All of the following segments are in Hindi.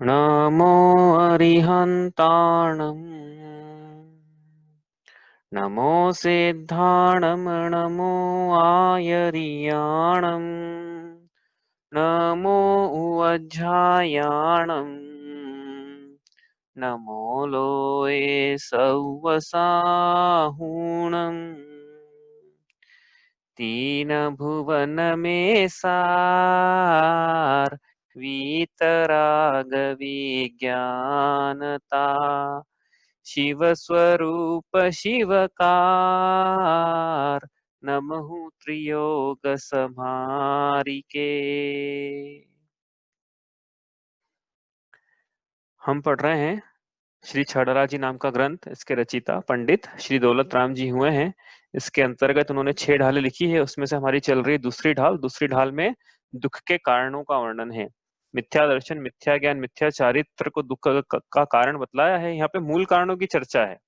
नमो अरिहन्ताणम् नमो सिद्धाणम् नमो आयर्याणम् नमो उवज्झायाणम् नमो लोये सव्वसाहूणम् तीन भुवन में सार वीतराग विज्ञानता शिव स्वरूप शिवकार नमः त्रियोग समारिके। हम पढ़ रहे हैं श्री छड़रा जी नाम का ग्रंथ। इसके रचिता पंडित श्री दौलत राम जी हुए हैं। इसके अंतर्गत उन्होंने 6 ढालें लिखी है, उसमें से हमारी चल रही दूसरी ढाल। दूसरी ढाल में दुख के कारणों का वर्णन है। मिथ्या दर्शन, मिथ्या ज्ञान, मिथ्या चारित्र को दुख का कारण बतलाया है। यहाँ पे मूल कारणों की चर्चा है।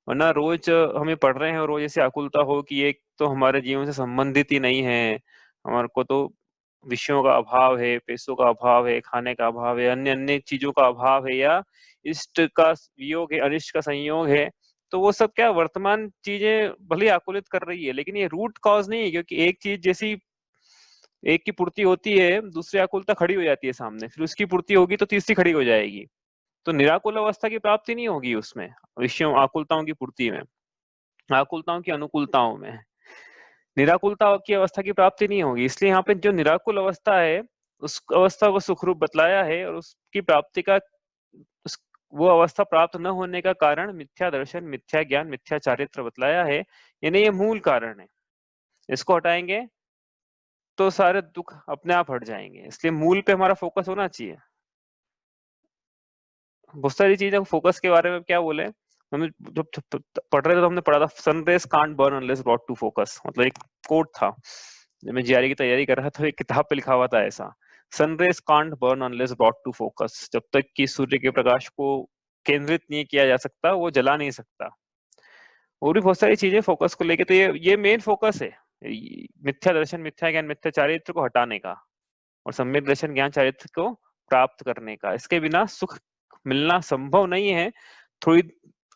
वरना रोज हमें पढ़ रहे हैं और रोज ऐसी आकुलता हो कि एक तो हमारे जीवन से संबंधित ही नहीं है, हमारे को तो विषयों का अभाव है, पैसों का अभाव है, खाने का अभाव है, अन्य अन्य चीजों का अभाव है, या इष्ट का वियोग है, अनिष्ट का संयोग है, तो वो सब क्या वर्तमान चीजें भले आकुलित कर रही है, लेकिन ये रूट कॉज नहीं है। क्योंकि एक चीज जैसी एक की पूर्ति होती है, दूसरी आकुलता खड़ी हो जाती है सामने, फिर उसकी पूर्ति होगी तो तीसरी खड़ी हो जाएगी। तो निराकुल अवस्था की प्राप्ति नहीं होगी उसमें, विषयों आकुलताओं की पूर्ति में, आकुलताओं की अनुकूलताओं में निराकुलता की अवस्था की प्राप्ति नहीं होगी। इसलिए यहाँ पे जो निराकुल अवस्था है उस अवस्था को सुखरूप बतलाया है, और उसकी प्राप्ति का वो अवस्था प्राप्त न होने का कारण मिथ्या दर्शन, मिथ्या ज्ञान, मिथ्या चारित्र बतलाया है। यानी ये मूल कारण है। इसको हटाएंगे तो सारे दुख अपने आप हट जाएंगे। इसलिए मूल पे हमारा फोकस होना चाहिए। बहुत सारी चीजें फोकस के बारे में क्या बोले, हमने जब पढ़ रहे थे तो हमने पढ़ा था sunrays can't burn unless brought to focus. मतलब एक कोट था, जब मैं जीआरई की तैयारी कर रहा था, एक किताब पे लिखा हुआ था ऐसा, sunrays can't burn unless brought to focus. जब तक कि सूर्य के प्रकाश को केंद्रित नहीं किया जा सकता, वो जला नहीं सकता। और भी बहुत सारी चीजें फोकस को लेके, तो ये मेन फोकस है, मिथ्या दर्शन, मिथ्या ज्ञान, मिथ्या चारित्र को हटाने का और सम्यक दर्शन, ज्ञान, चारित्र को प्राप्त करने का। इसके बिना सुख मिलना संभव नहीं है। थोड़ी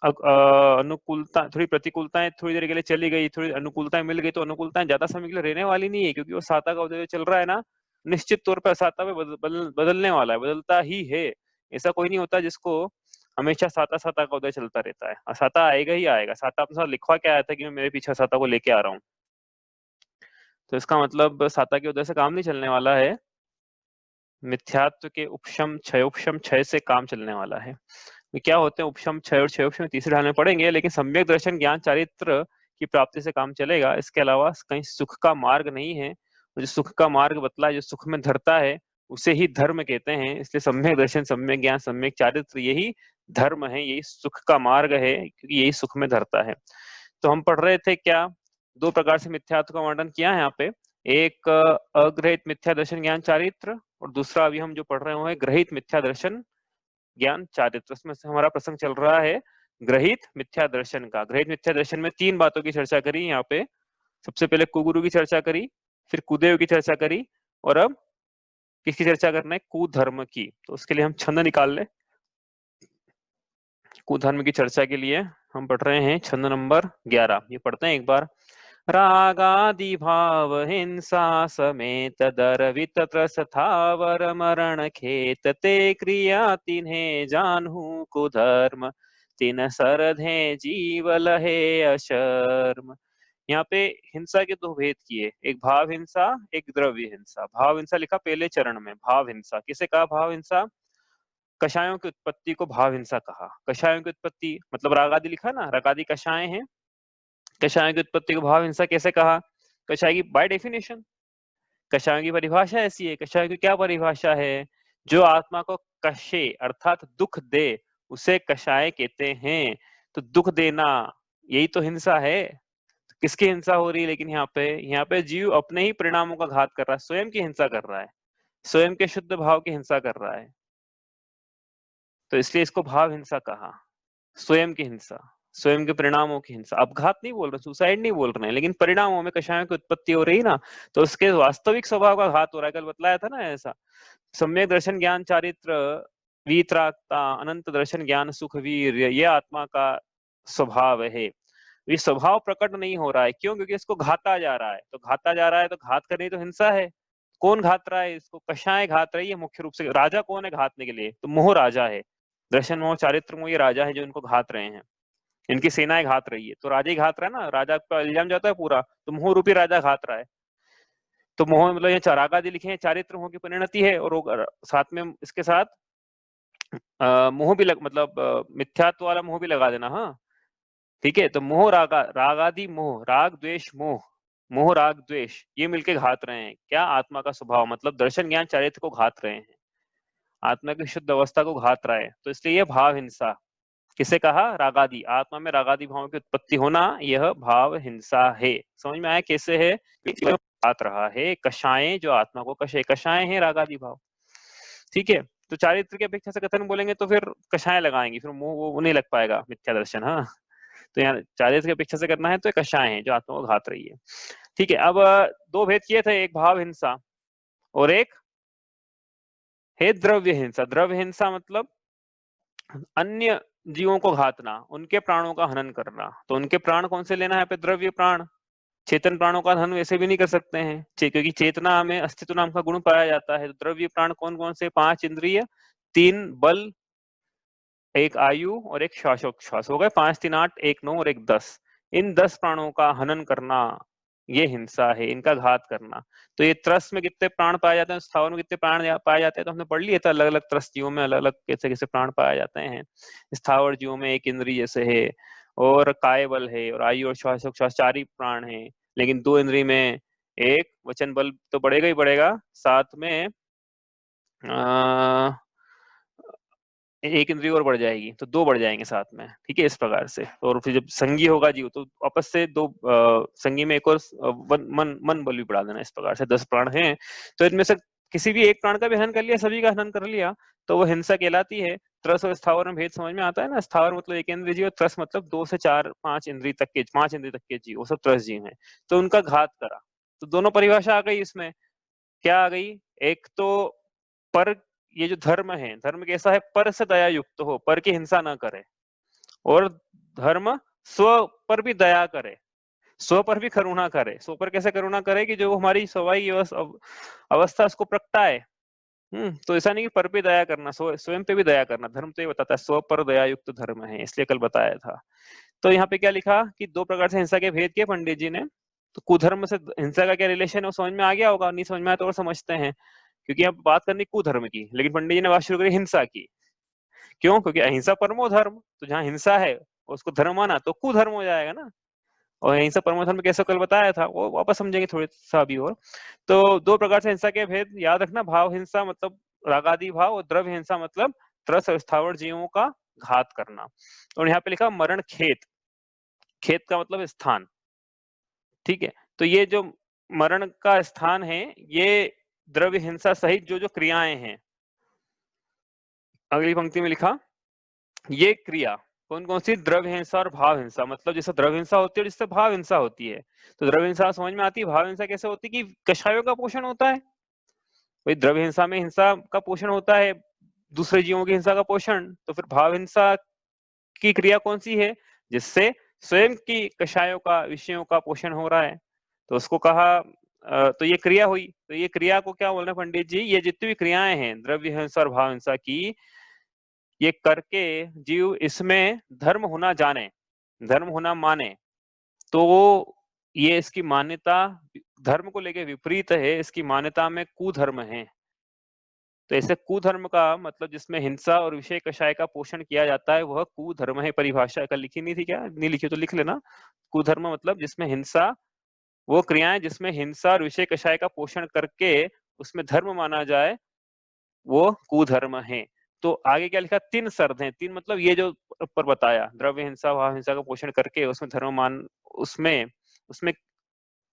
अनुकूलता, थोड़ी प्रतिकूलताएं थोड़ी देर के लिए चली गई, थोड़ी अनुकूलताएं मिल गई, तो अनुकूलताएं ज्यादा समय के लिए रहने वाली नहीं है। क्योंकि वो साता का उदय चल रहा है ना, निश्चित तौर पर साता में बदलने वाला है, बदलता ही है। ऐसा कोई नहीं होता जिसको हमेशा साता साता का उदय चलता रहता है। और साता आएगा ही आएगा। साता अपने साथ लिखवा के आया था कि मैं मेरे पीछे साता को लेके आ रहा हूँ। तो इसका मतलब साता के उदय से काम नहीं चलने वाला है, मिथ्यात्व के उपशम क्षय से काम चलने वाला है। तो क्या होते हैं उपशम, क्षय और क्षयोपशम तीसरे ढाल में पढ़ेंगे, लेकिन सम्यक दर्शन, ज्ञान, चारित्र की प्राप्ति से काम चलेगा। इसके अलावा कहीं सुख का मार्ग नहीं है। जो सुख का मार्ग बतला है, जो सुख में धरता है, उसे ही धर्म कहते हैं। इसलिए सम्यक दर्शन, सम्यक ज्ञान, सम्यक चारित्र यही धर्म है, यही सुख का मार्ग है, क्योंकि यही सुख में धरता है। तो हम पढ़ रहे थे क्या, दो प्रकार से मिथ्यात्व का वर्णन किया है यहाँ पे। एक अग्रहित मिथ्या दर्शन, ज्ञान, चारित्र, और दूसरा अभी हम जो पढ़ रहे हैं ग्रहित मिथ्या दर्शन, ज्ञान, चारित्र। इसमें से हमारा प्रसंग चल रहा है ग्रहित मिथ्या दर्शन का। ग्रहित मिथ्या दर्शन में 3 बातों की चर्चा करी यहाँ पे। सबसे पहले कुगुरु की चर्चा करी, फिर कुदेव की चर्चा करी, और अब किसकी चर्चा करना है, कुधर्म की। तो उसके लिए हम छंद निकाल ले। कुधर्म की चर्चा के लिए हम पढ़ रहे हैं छंद नंबर 11। ये पढ़ते हैं एक बार। रागादि भाव हिंसा समेत दरवित त्रसथावर मरण खेत ते क्रिया तिन्हें जानहु कुधर्म तिन सरधे जीव लहे अशर्म। यहाँ पे हिंसा के 2 भेद किए, एक भाव हिंसा, एक द्रव्य हिंसा। भाव हिंसा लिखा पहले चरण में। भाव हिंसा किसे कहा, भाव हिंसा कषायों की उत्पत्ति को भाव हिंसा कहा। कषायों की उत्पत्ति मतलब रागादि लिखा ना, रागादि कषाय हैं, कषायों की उत्पत्ति को भाव हिंसा कैसे कहा। कषाय की बाय डेफिनेशन, कषायों की परिभाषा ऐसी है। कषायों की क्या परिभाषा है, जो आत्मा को कषे अर्थात दुख दे उसे कषाय कहते हैं। तो दुख देना यही तो हिंसा है। किसकी हिंसा हो रही है लेकिन यहाँ पे जीव अपने ही परिणामों का घात कर रहा है, स्वयं की हिंसा कर रहा है, स्वयं के शुद्ध भाव की हिंसा कर रहा है। तो इसलिए इसको भाव हिंसा कहा। स्वयं की हिंसा, स्वयं के परिणामों की हिंसा। अपघात नहीं बोल रहे, सुसाइड नहीं बोल रहे हैं, लेकिन परिणामों में कषायों की उत्पत्ति हो रही ना, तो उसके वास्तविक स्वभाव का घात हो रहा है। कल बतलाया था ना ऐसा। सम्यक दर्शन, ज्ञान, चारित्र वीतरागता, अनंत दर्शन, ज्ञान, सुख, वीर, ये आत्मा का स्वभाव है। ये स्वभाव प्रकट नहीं हो रहा है, क्यों? क्योंकि इसको घाता जा रहा है। तो घाता जा रहा है तो घात करनी तो हिंसा है। कौन घात रहा है इसको? कषाय घात रही है मुख्य रूप से। राजा कौन है घातने के लिए? तो मोह राजा है। दर्शन मोह, चारित्र मोह, ये राजा है जो इनको घात रहे हैं। इनकी सेनाएं घात रही है, तो राजा ही घात रहा है ना, राजा पर इल्जाम जाता है पूरा, तो मोह रूपी राजा घात रहा है। तो मोह मतलब ये चरागा जी लिखे हैं, चारित्र मोह की परिणति है, और साथ में इसके साथ मोह भी मतलब मिथ्यात्व वाला मोह भी लगा देना। हाँ ठीक है, तो मोह रागादि मोह, राग द्वेष मोह, मोह राग द्वेष, ये मिलके घात रहे हैं क्या? आत्मा का स्वभाव, मतलब दर्शन ज्ञान चारित्र को घात रहे हैं, आत्मा की शुद्ध अवस्था को घात रहा है। तो इसलिए यह भाव हिंसा। किसे कहा? रागादि, आत्मा में रागादि भावों की उत्पत्ति होना, यह भाव हिंसा है। समझ में आया कैसे है? घात रहा है। कषाय जो आत्मा को कषाय है रागादि भाव। ठीक है, तो चारित्र की अपेक्षा से कथन बोलेंगे तो फिर कषाय लगाएंगे, फिर वो नहीं लग पाएगा मिथ्या दर्शन। हाँ, तो यहाँ चारित्र की अपेक्षा से करना है तो कषाय है जो आत्मा को घात रही है। ठीक है, अब दो भेद किए थे, एक भाव हिंसा और एक है द्रव्य हिंसा। द्रव्य हिंसा मतलब अन्य जीवों को घातना, उनके प्राणों का हनन करना। तो उनके प्राण कौन से लेना है पे? द्रव्य प्राण। चेतन प्राणों का हनन वैसे भी नहीं कर सकते हैं, क्योंकि चेतना में अस्तित्व नाम का गुण पाया जाता है। तो द्रव्य प्राण कौन कौन से? 5 इंद्रिय, 3 बल, 1 आयु और 1 श्वासोच्छ्वास, हो गए 5, 3, 8, 1 9 और 1 10। इन 10 प्राणों का हनन करना ये हिंसा है, इनका घात करना। तो ये त्रस में कितने प्राण पाए जाते हैं, स्थावर में कितने प्राण पाए जाते हैं, तो हमने पढ़ लिया था अलग अलग त्रस जीवों में अलग अलग कैसे कैसे प्राण पाए जाते हैं। स्थावर जीवों में 1 इंद्रिय जैसे है, और काय बल है, और आयु और श्वासोच्छ्वास 4 ही प्राण है। लेकिन 2 इंद्रिय में 1 वचन बल तो बढ़ेगा ही बढ़ेगा, साथ में 1 इंद्रिय और बढ़ जाएगी, तो 2 बढ़ जाएंगे साथ में। ठीक है, इस प्रकार से। और फिर जब संगी होगा जीव तो आपस से 2 संगी में 1 और मन बल भी बढ़ा देना। इस प्रकार से 10 प्राण हैं, तो इनमें से किसी भी एक प्राण का भी हनन कर लिया, सभी का हनन कर लिया, तो वो हिंसा कहलाती है। त्रस और स्थावर में भेद समझ में आता है ना? स्थावर मतलब 1 इंद्रिय जीव, त्रस मतलब 2 से 4 5 इंद्रिय तक के, 5 इंद्रिय तक के जीव, वो सब त्रस जीव हैं। तो उनका घात करा, तो दोनों परिभाषा आ गई इसमें। क्या आ गई? एक तो पर, ये जो धर्म है, धर्म कैसा है? पर से दया युक्त हो, पर की हिंसा ना करे। और धर्म स्व पर भी दया करे, स्व पर भी करुणा करे। स्व पर कैसे करुणा करे? कि जो हमारी स्वाभाविक अवस्था उसको प्रगटाए। तो ऐसा नहीं कि पर पे दया करना, स्वयं पे भी दया करना। धर्म तो ये बताता है स्व पर दया युक्त धर्म है, इसलिए कल बताया था। तो यहाँ पे क्या लिखा कि 2 प्रकार से हिंसा के भेद किए पंडित जी ने। तो कुधर्म से हिंसा का क्या रिलेशन है वो समझ में आ गया होगा, नहीं समझ में आया तो और समझते हैं। क्योंकि अब बात करनी कुधर्म की, लेकिन पंडित जी ने बात शुरू करी हिंसा की। क्यों? क्योंकि अहिंसा परमो धर्म, तो जहाँ हिंसा है उसको धर्म माना तो कुधर्म हो जाएगा ना। और अहिंसा परमो धर्म कैसे कल बताया था, वो वापस समझेंगे थोड़ी सा अभी और। तो 2 प्रकार से हिंसा के भेद याद रखना। भाव हिंसा मतलब रागादि भाव, और द्रव्य हिंसा मतलब त्रस और स्थावर जीवों का घात करना। और यहाँ पे लिखा मरण खेत, खेत का मतलब स्थान। ठीक है, तो ये जो मरण का स्थान है, ये द्रव्य हिंसा सहित जो जो क्रियाएं हैं, अगली पंक्ति में लिखा ये क्रिया कौन कौन सी? द्रव्य हिंसा और भाव हिंसा। मतलब जैसे द्रव्य हिंसा होती है, जिससे भाव हिंसा होती है। तो द्रव्य हिंसा समझ में आती है, भाव हिंसा कैसे होती है? कि कषायों का पोषण होता है। भाई द्रव्य हिंसा में हिंसा का पोषण होता है, दूसरे जीवों की हिंसा का पोषण। तो फिर भाव हिंसा की क्रिया कौन सी है? जिससे स्वयं की कषायों का, विषयों का पोषण हो रहा है, तो उसको कहा तो ये क्रिया हुई। तो ये क्रिया को क्या बोल रहे हैं पंडित जी? ये जितनी भी क्रियाएं हैं द्रव्य हिंसा और भाव हिंसा की, ये करके जीव इसमें धर्म होना जाने, धर्म होना माने, तो ये इसकी मान्यता धर्म को लेके विपरीत है, इसकी मान्यता में कुधर्म है। तो ऐसे कुधर्म का मतलब जिसमें हिंसा और विषय कषाय का पोषण किया जाता है, वह कुधर्म है। परिभाषा कल लिखी नहीं थी क्या? नहीं लिखी तो लिख लेना। कुधर्म मतलब जिसमें हिंसा, वो क्रियाएं जिसमें हिंसा और विषय कषाय का पोषण करके उसमें धर्म माना जाए, वो कुधर्म है। तो आगे क्या लिखा? 3 शर्त हैं। 3 मतलब ये जो ऊपर बताया, द्रव्य हिंसा, भाव हिंसा का पोषण करके उसमें धर्म मान, उसमें उसमें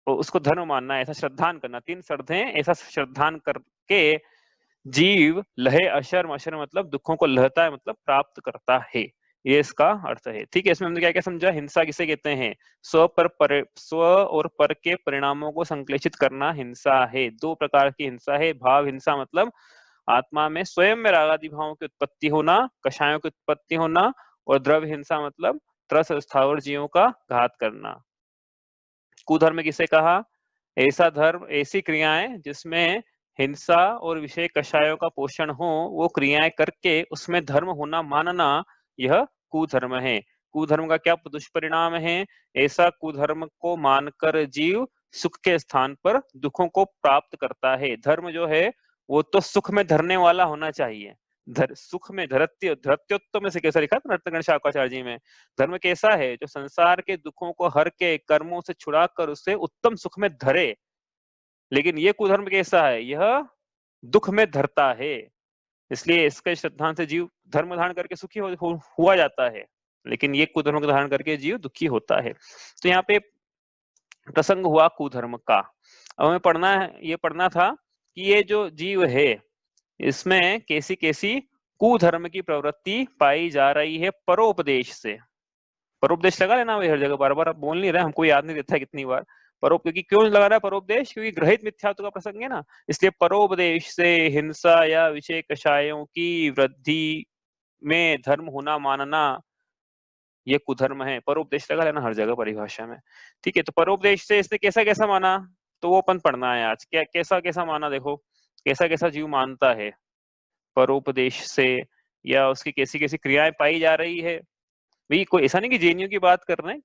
उसको धर्म मानना, ऐसा श्रद्धान करना। 3 शर्त हैं, ऐसा श्रद्धान करके जीव लहे अशर्म, अशर्म मतलब दुखों को लहता है, मतलब प्राप्त करता है। ये इसका अर्थ है। ठीक है, इसमें हमने क्या क्या समझा? हिंसा किसे कहते हैं? स्व और पर के परिणामों को संश्लेषित करना हिंसा है। 2 प्रकार की हिंसा है। भाव हिंसा मतलब आत्मा में स्वयं में रागादि भावों की उत्पत्ति होना, कषायों की उत्पत्ति होना, और द्रव्य हिंसा मतलब त्रस स्थावर जीवों का घात करना। कुधर्म किसे कहा? ऐसा धर्म, ऐसी क्रियाएं जिसमें हिंसा और विषय कषायों का पोषण हो, वो क्रियाएं करके उसमें धर्म होना मानना, यह कुधर्म है। कुधर्म का क्या दुष्परिणाम है? ऐसा कुधर्म को मानकर जीव सुख के स्थान पर दुखों को प्राप्त करता है। धर्म जो है वो तो सुख में धरने वाला होना चाहिए। सुख में धरत्योत्तम में से कैसा लिखा था नर्तगण शाकाचार्य जी में? धर्म कैसा है? जो संसार के दुखों को हर के कर्मों से छुड़ाकर उसे उत्तम सुख में धरे। लेकिन ये कुधर्म कैसा है? यह दुख में धरता है। इसलिए इसके सिद्धांत से जीव धर्म धारण करके सुखी हुआ जाता है, लेकिन ये कुधर्म को धारण करके जीव दुखी होता है। तो यहाँ पे प्रसंग हुआ कुधर्म का। अब हमें पढ़ना है, ये पढ़ना था कि ये जो जीव है इसमें कैसी कैसी कुधर्म की प्रवृत्ति पाई जा रही है परोपदेश से। परोपदेश लगा लेना हर जगह, बार बार आप बोल नहीं रहे, हमको याद नहीं रहता कितनी बार क्योंकि क्यों लगा रहा है परोपदेश? क्योंकि ग्रहित मिथ्यात्व का प्रसंग है ना, इसलिए परोपदेश से हिंसा या विषय कषायों की वृद्धि में धर्म होना मानना, ये कुधर्म है। परोपदेश लगा लेना हर जगह परिभाषा में, ठीक है? तो परोपदेश से इसने कैसा कैसा माना, तो वो अपन पढ़ना है आज। क्या कैसा कैसा माना? देखो कैसा कैसा जीव मानता है परोपदेश से, या उसकी कैसी कैसी क्रियाएं पाई जा रही है। भाई कोई ऐसा नहीं कि जेएनयू की बात कर रहे हैं,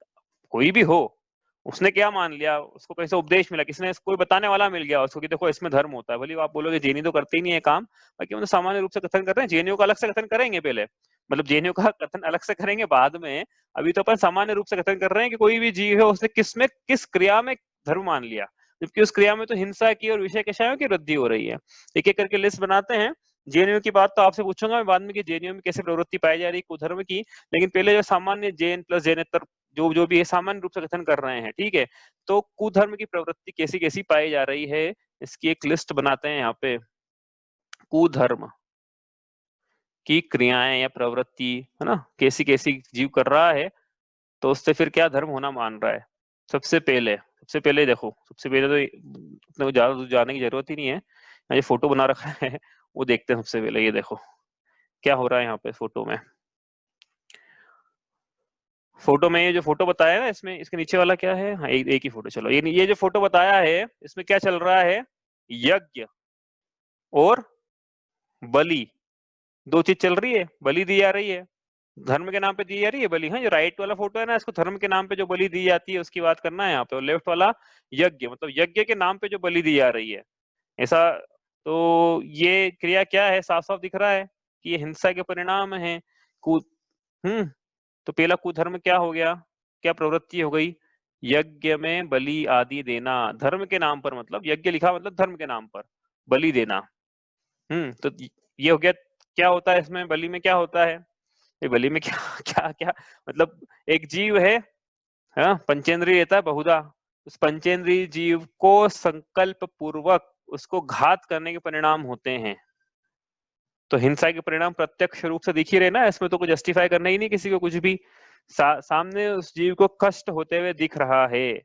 कोई भी हो, उसने क्या मान लिया, उसको कैसे उपदेश मिला, किसी ने कोई बताने वाला मिल गया उसको कि देखो इसमें धर्म होता है। भले आप बोलोगे जेएनयू तो करते ही नहीं है काम, बाकी मतलब सामान्य रूप से कथन कर रहे हैं। जेएनयू का अलग से कथन करेंगे पहले, मतलब जेएनयू का कथन अलग से करेंगे बाद में। अभी तो अपन सामान्य रूप से कथन कर रहे हैं कि कोई भी जीव है उसने किस क्रिया में धर्म मान लिया, जबकि उस क्रिया में तो हिंसा की और विषय कषायों की वृद्धि हो रही है। एक एक करके लिस्ट बनाते हैं। जेएनयू की बात तो आपसे पूछूंगा मैं बाद में कि जेएनयू में कैसे प्रवृत्ति पाई जा रही है कुधर्म की, लेकिन पहले जो सामान्य जैन प्लस जैनेतर जो भी है सामान्य रूप से कथन कर रहे हैं, ठीक है? तो कुधर्म की प्रवृत्ति कैसी कैसी पाई जा रही है, इसकी एक लिस्ट बनाते हैं यहाँ पे। कुधर्म की क्रियाएं या प्रवृत्ति, है ना, कैसी कैसी जीव कर रहा है, तो उससे फिर क्या धर्म होना मान रहा है। सबसे पहले देखो, सबसे पहले तो उतना ज्यादा जाने की जरूरत ही नहीं है। ये फोटो बना रखा है वो देखते हैं सबसे पहले। ये देखो क्या हो रहा है यहाँ पे फोटो में। फोटो में ये जो फोटो बताया है ना, इसमें इसके नीचे वाला क्या है? हाँ, एक ही फोटो। चलो ये जो फोटो बताया है इसमें क्या चल रहा है? यज्ञ और बलि, दो चीज चल रही है। बलि दी जा रही है, धर्म के नाम पे दी जा रही है बलि। हाँ, जो राइट वाला फोटो है ना, इसको धर्म के नाम पे जो बलि दी जाती है उसकी बात करना है यहाँ पे। और लेफ्ट वाला यज्ञ, मतलब यज्ञ के नाम पे जो बलि दी जा रही है, ऐसा। तो ये क्रिया क्या है? साफ साफ दिख रहा है कि ये हिंसा के परिणाम है। कु तो पहला कुधर्म क्या हो गया? क्या प्रवृत्ति हो गई? यज्ञ में बलि आदि देना, धर्म के नाम पर, मतलब यज्ञ लिखा मतलब धर्म के नाम पर बलि देना। तो ये हो गया। क्या होता है इसमें? बलि में क्या होता है? ये बलि में क्या क्या क्या मतलब, एक जीव है, हाँ, पंचेंद्रिय रहता है बहुधा। उस पंचेंद्रिय जीव को संकल्प पूर्वक उसको घात करने के परिणाम होते हैं। तो हिंसा के परिणाम प्रत्यक्ष रूप से दिख ही रहे ना, इसमें तो कुछ जस्टिफाई करना ही नहीं किसी को कुछ भी। सामने उस जीव को कष्ट होते हुए दिख रहा है,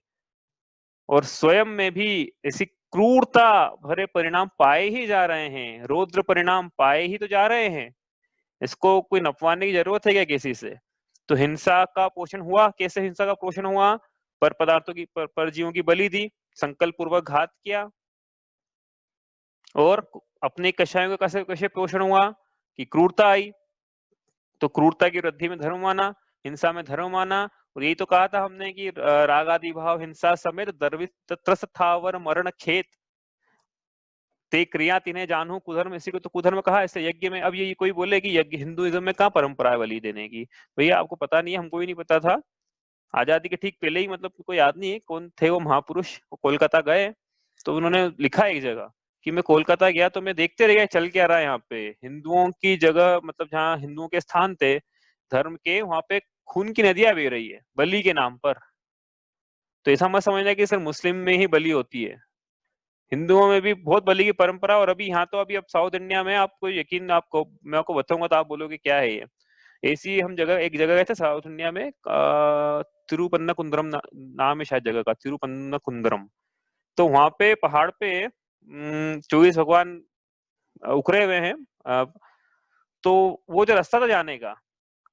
और स्वयं में भी ऐसी क्रूरता भरे परिणाम पाए ही जा रहे हैं, रौद्र परिणाम पाए ही तो जा रहे हैं। इसको कोई नपवाने की जरूरत है क्या किसी से? तो हिंसा का पोषण हुआ। कैसे हिंसा का पोषण हुआ? पर पदार्थों की, पर जीवों की बलि दी, संकल्प पूर्वक घात किया, और अपने कषायों का कैसे कैसे पोषण हुआ कि क्रूरता आई, तो क्रूरता की वृद्धि में धर्म माना, हिंसा में धर्म माना। और यही तो कहा था हमने कि राग आदि भाव हिंसा समेत द्रवित त्रस थावर मरण खेत ते क्रिया तिन्हें जानू कुधर्म, इसी को तो कुधर्म कहा। ऐसे यज्ञ में, अब ये कोई बोले कि यज्ञ हिंदुइज्म में कहाँ परंपरा है बलि देने की? भैया आपको पता नहीं है, हमको भी नहीं पता था। आजादी के ठीक पहले ही, मतलब कोई याद नहीं है कौन थे वो महापुरुष, वो कोलकाता गए तो उन्होंने लिखा एक जगह कि मैं कोलकाता गया तो मैं देखते रह गया चल क्या रहा है यहाँ पे। हिंदुओं की जगह, मतलब जहाँ हिंदुओं के स्थान थे धर्म के, वहां पे खून की नदियां बह रही है बलि के नाम पर। तो ऐसा मत समझना कि सिर्फ मुस्लिम में ही बलि होती है, हिंदुओं में भी बहुत बलि की परंपरा। और अभी यहाँ तो अभी अब साउथ इंडिया में आपको यकीन, आपको मैं आपको बताऊंगा तो आप बोलोगे क्या है ये। ऐसी हम जगह, एक जगह गए थे साउथ इंडिया में, तिरुपन्नकुंद्रम नाम है शायद जगह का, तिरुपन्नकुंद्रम। तो वहां पे पहाड़ पे 24 भगवान उखड़े हुए हैं। तो वो जो रास्ता था जाने का,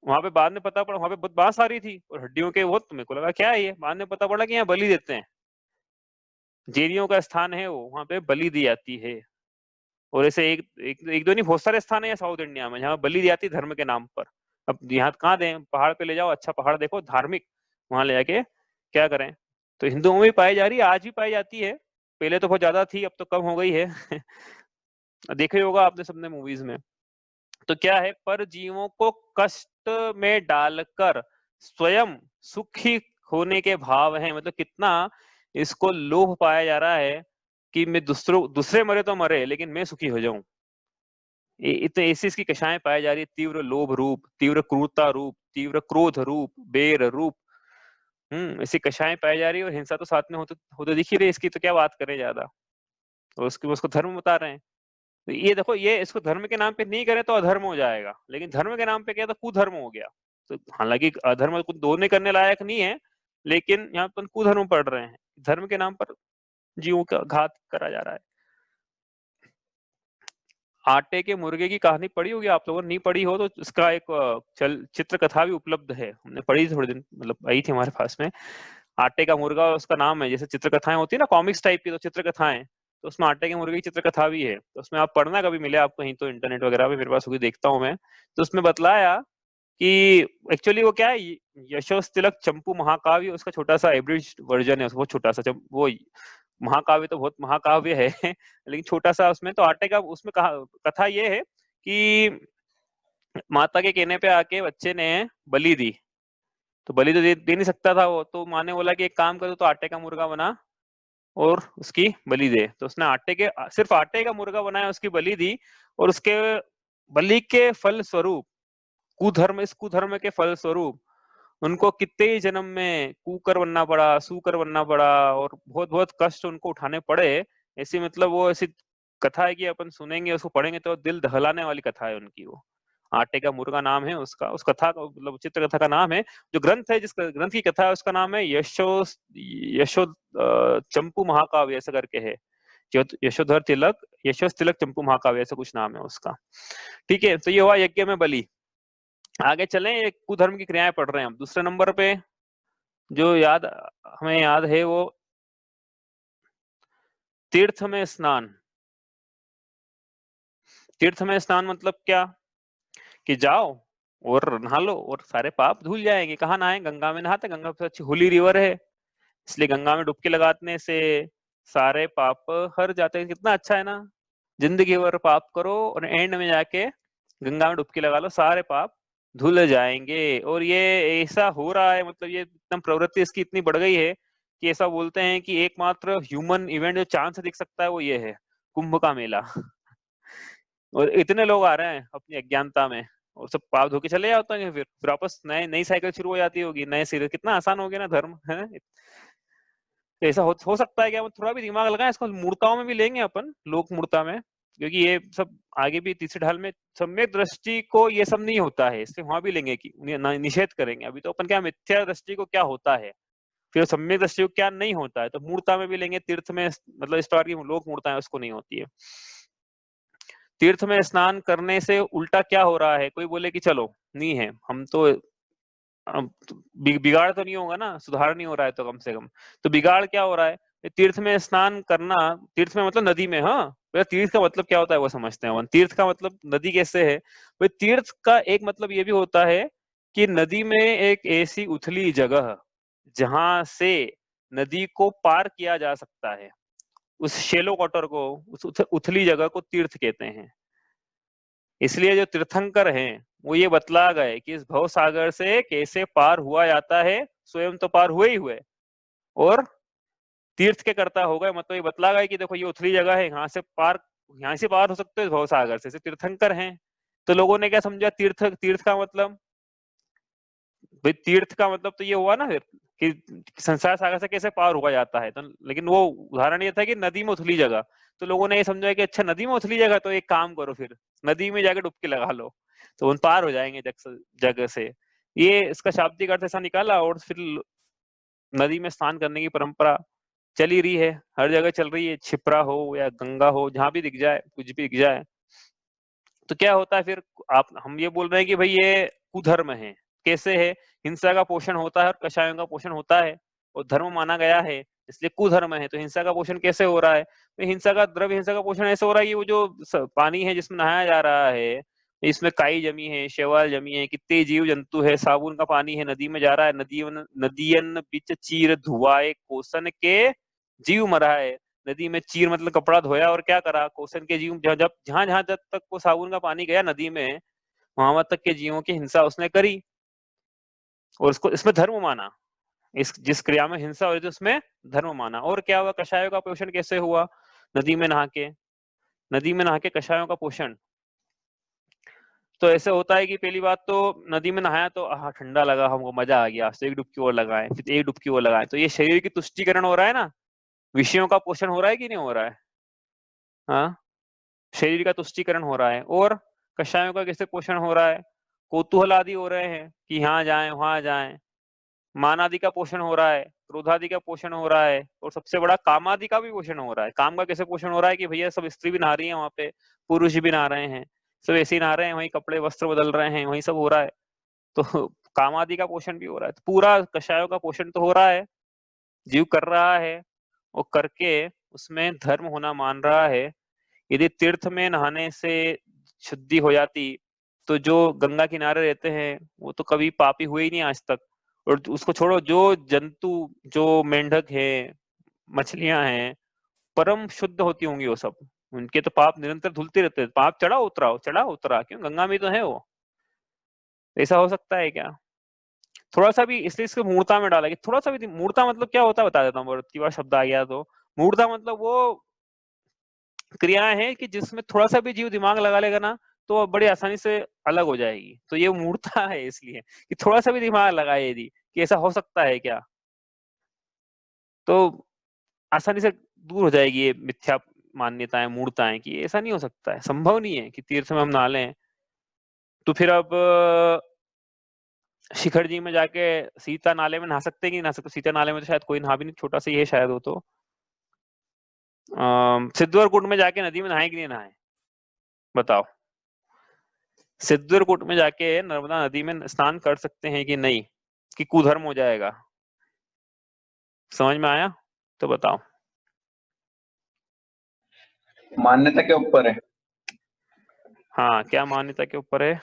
वहां पे बाद में पता पड़ा वहां पे बहुत बांस आ रही थी और हड्डियों के, वो मेरे को लगा क्या है ये, बाद में पता पड़ा कि यहाँ बलि देते हैं, जैनियों का स्थान है वो, वहां पे बलि दी जाती है। और ऐसे एक दो नहीं, बहुत सारे स्थान है साउथ इंडिया में जहाँ बलि दी जाती है धर्म के नाम पर। अब यहाँ कहाँ दें, पहाड़ पे ले जाओ, अच्छा पहाड़ देखो धार्मिक, वहां ले जाके क्या करें। तो हिंदुओं में भी पाई जा रही है, आज भी पाई जाती है, पहले तो बहुत ज्यादा थी, अब तो कम हो गई है। देखा ही होगा आपने सबने मूवीज में। तो क्या है, पर जीवों को कष्ट में डालकर स्वयं सुखी होने के भाव हैं, मतलब कितना इसको लोभ पाया जा रहा है कि मैं दूसरे मरे तो मरे लेकिन मैं सुखी हो जाऊं। इतने ऐसी इसकी कषाएं पाई जा रही है, तीव्र लोभ रूप, तीव्र क्रूरता रूप, तीव्र क्रोध रूप, बेर रूप। ऐसी कषाएं पाई जा रही है, और हिंसा तो साथ में होते दिख ही रही है इसकी, तो क्या बात करें ज्यादा। और उसको धर्म बता रहे हैं। तो ये देखो, ये इसको धर्म के नाम पे नहीं करे तो अधर्म हो जाएगा, लेकिन धर्म के नाम पे क्या तो कुधर्म हो गया। तो हालांकि अधर्म कुछ दोनों करने लायक नहीं है, लेकिन यहाँ पर कुधर्म पढ़ रहे हैं, धर्म के नाम पर जीवों का घात करा जा रहा है। आटे के मुर्गे की कहानी पढ़ी होगी आप लोगों ने, नहीं पढ़ी हो तो इसका एक चित्र कथा भी उपलब्ध है, हमने पढ़ी थोड़े दिन, मतलब आई थी हमारे पास में। आटे का मुर्गा उसका नाम है, जैसे चित्रकथाएं होती है ना कॉमिक्स टाइप की, तो चित्रकथाएं, तो उसमें आटे के मुर्गे की चित्रकथा भी है, तो उसमें आप पढ़ना कभी मिले आपको कहीं तो, इंटरनेट वगैरह पे मेरे पास होगी, देखता हूँ मैं। तो उसमें बतलाया कि एक्चुअली वो क्या है, यशोस तिलक चंपू महाकाव्य उसका छोटा सा एब्रिज वर्जन है, बहुत छोटा सा, जब वो महाकाव्य तो बहुत महाकाव्य है, लेकिन छोटा सा उसमें, तो आटे का उसमें कथा ये है कि माता के कहने पे आके बच्चे ने बलि दी, तो बलि तो दे नहीं सकता था वो, तो माँ ने बोला कि एक काम करो, तो आटे का मुर्गा बना और उसकी बलि दे। तो उसने सिर्फ आटे का मुर्गा बनाया, उसकी बलि दी, और उसके बलि के फल स्वरूप, इस कुधर्म के फल स्वरूप उनको कितने ही जन्म में कुकर बनना पड़ा, सूकर बनना पड़ा, और बहुत बहुत कष्ट उनको उठाने पड़े। ऐसी मतलब वो ऐसी कथा है कि अपन सुनेंगे, उसको पढ़ेंगे तो दिल दहलाने वाली कथा है उनकी वो। आटे का मुर्गा नाम है उसका, उस कथा का मतलब चित्र कथा का नाम है। जो ग्रंथ है, जिस ग्रंथ की कथा है उसका नाम है यशो चंपू महाकाव्य ऐसा करके है, यशोस तिलक चंपू महाकाव्य ऐसा कुछ नाम है उसका। ठीक है, तो ये हुआ यज्ञ में बलि। आगे चलें, एक कुधर्म की क्रियाएं पढ़ रहे हैं हम। दूसरे नंबर पे जो हमें याद है वो तीर्थ में स्नान। तीर्थ में स्नान मतलब क्या, कि जाओ और नहा लो और सारे पाप धुल जाएंगे। कहाँ नहाए, गंगा में नहाते, गंगा सबसे अच्छी होली रिवर है, इसलिए गंगा में डुबकी लगाने से सारे पाप हर जाते हैं। कितना अच्छा है ना, जिंदगी भर पाप करो और एंड में जाके गंगा में डुबकी लगा लो, सारे पाप धुल जाएंगे। और ये ऐसा हो रहा है, मतलब ये एकदम प्रवृत्ति इसकी इतनी बढ़ गई है कि ऐसा बोलते हैं कि एकमात्र ह्यूमन इवेंट जो चांद से दिख सकता है वो ये है, कुंभ का मेला। और इतने लोग आ रहे हैं अपनी अज्ञानता में, और सब पाप धो के चले जाते हैं, फिर वापस नई साइकिल शुरू हो जाती होगी, नए सिरे। कितना आसान हो गया ना धर्म, है। ऐसा हो सकता है क्या, थोड़ा भी दिमाग लगाएं, इसको मूर्ताओं में भी लेंगे अपन, लोक मूर्ता में, क्योंकि ये सब आगे भी तीसरी ढाल में सम्यक दृष्टि को ये सब नहीं होता है, इसलिए वहां भी लेंगे कि निषेध करेंगे। अभी तो अपन क्या, मिथ्या दृष्टि को क्या होता है, फिर सम्यक दृष्टि को क्या नहीं होता है, तो मूर्ता में भी लेंगे। तीर्थ में मतलब इस प्रकार की लोक मूर्ता है उसको नहीं होती है। तीर्थ में स्नान करने से उल्टा क्या हो रहा है, कोई बोले कि चलो नहीं है, हम तो बिगाड़ तो नहीं होगा ना, सुधार नहीं हो रहा है तो कम से कम, तो बिगाड़ क्या हो रहा है, तीर्थ में स्नान करना। तीर्थ में मतलब नदी में, हाँ, तीर्थ का मतलब क्या होता है वो समझते हैं अपन। तीर्थ का मतलब नदी कैसे है, भाई तीर्थ का एक मतलब ये भी होता है कि नदी में एक ऐसी उथली जगह जहां से नदी को पार किया जा सकता है, उस शेलो वाटर को, उस उथली जगह को तीर्थ कहते हैं। इसलिए जो तीर्थंकर हैं वो ये बतला गए कि इस भव सागर से कैसे पार हुआ जाता है, स्वयं तो पार हुए ही हुए और तीर्थ के कर्ता हो गए। मतलब ये बतला गए कि देखो ये उथली जगह है, यहाँ से पार हो सकते हो भव सागर से, तीर्थंकर हैं। तो लोगों ने क्या समझा, तीर्थ तीर्थ का मतलब, भाई तीर्थ का मतलब तो ये हुआ ना फिर कि संसार सागर से कैसे पार हुआ जाता है, तो लेकिन वो उदाहरण ये था कि नदी में उथली जगह। तो लोगों ने ये समझा कि अच्छा नदी में उथली जगह, तो एक काम करो फिर नदी में जाकर डुबकी लगा लो, तो उन पार हो जाएंगे जगह से। ये इसका शाब्दिक अर्थ ऐसा निकाला, और फिर नदी में स्नान करने की परंपरा चली रही है, हर जगह चल रही है, छिपरा हो या गंगा हो, जहां भी दिख जाए, कुछ भी दिख जाए, तो क्या होता है फिर, आप हम ये बोल रहे हैं कि भाई ये कुधर्म है। कैसे है? हिंसा का पोषण होता है और कषायों का पोषण होता है, और धर्म माना गया है, इसलिए कुधर्म है। तो हिंसा का पोषण कैसे हो रहा है? तो हिंसा का द्रव्य, हिंसा का पोषण ऐसे हो रहा है कि वो जो पानी है जिसमें नहाया जा रहा है, इसमें काई जमी है, शैवाल जमी है, कितने जीव जंतु है, साबुन का पानी है, नदी में जा रहा है, नदियन बिच चीर धुआए कोसन के जीव मरा है। नदी में चीर मतलब कपड़ा धोया और क्या करा, कोसन के जीव, जब जहां जहां तक वो साबुन का पानी गया नदी में, वहां तक के जीवों की हिंसा उसने करी, और उसको इसमें धर्म माना। इस जिस क्रिया में हिंसा हो रही थी उसमें धर्म माना। और क्या हुआ, कषायों का पोषण कैसे हुआ? नदी में नहा के, नदी में नहा के कषायों का पोषण। तो ऐसे होता है कि पहली बात तो नदी में नहाया तो ठंडा लगा, हमको मजा आ गया, तो एक डुबकी और लगाए, फिर एक डुबकी और लगाए, तो ये शरीर की तुष्टिकरण हो रहा है ना, विषयों का पोषण हो रहा है कि नहीं हो रहा है? हाँ, शरीर का तुष्टिकरण हो रहा है। और कषायों का कैसे पोषण हो रहा है? कौतूहल आदि हो रहे हैं कि यहाँ जाएं वहां जाएं, मान आदि का पोषण हो रहा है, क्रोधादि का पोषण हो रहा है, और सबसे बड़ा काम आदि का भी पोषण हो रहा है। काम का कैसे पोषण हो रहा है कि भैया सब स्त्री भी नहा रही है वहां पे, पुरुष भी नहा रहे हैं, सब ऐसे ही नहा रहे हैं, वही कपड़े वस्त्र बदल रहे हैं, वही सब हो रहा है। तो काम आदि का पोषण भी हो रहा है। तो पूरा कषायों का पोषण तो हो रहा है, जीव कर रहा है, और करके उसमें धर्म होना मान रहा है। यदि तीर्थ में नहाने से शुद्धि हो जाती, तो जो गंगा किनारे रहते हैं वो तो कभी पापी हुए ही नहीं आज तक। और उसको छोड़ो, जो जंतु, जो मेंढक है, मछलियां हैं, परम शुद्ध होती होंगी वो सब, उनके तो पाप निरंतर धुलते रहते हैं। पाप चढ़ा उतरा क्यों, गंगा में तो है वो। ऐसा हो सकता है क्या? थोड़ा सा भी, इसलिए इसको मूर्ता में डाला कि थोड़ा सा भी, मूर्ता मतलब क्या होता है बता देता हूँ, बहुत बार शब्द आ गया तो। मूर्ता मतलब वो क्रियाएं हैं कि जिसमें थोड़ा सा भी जीव दिमाग लगा लेगा ना, तो बड़ी आसानी से अलग हो जाएगी। तो ये मूर्ता है इसलिए कि थोड़ा सा भी दिमाग लगाए यदि, कि ऐसा हो सकता है क्या, तो आसानी से दूर हो जाएगी ये मिथ्या मान्यताएं, मूर्ताएं, कि ऐसा नहीं हो सकता है, संभव नहीं है कि तीर्थ में हम नहा लें। तो फिर अब शिखर जी में जाके सीता नाले में नहा सकते हैं कि नहीं नहा सकते? सीता नाले में तो शायद कोई नहा भी नहीं, छोटा सा ही है शायद वो तो। सिद्धवरकुट में जाके नदी में नहाए कि नहीं नहाए, बताओ? सिद्धरकूट में जाके नर्मदा नदी में स्नान कर सकते हैं कि नहीं, कि कुधर्म हो जाएगा? समझ में आया? तो बताओ। मान्यता के ऊपर है। हाँ, क्या मान्यता के ऊपर है?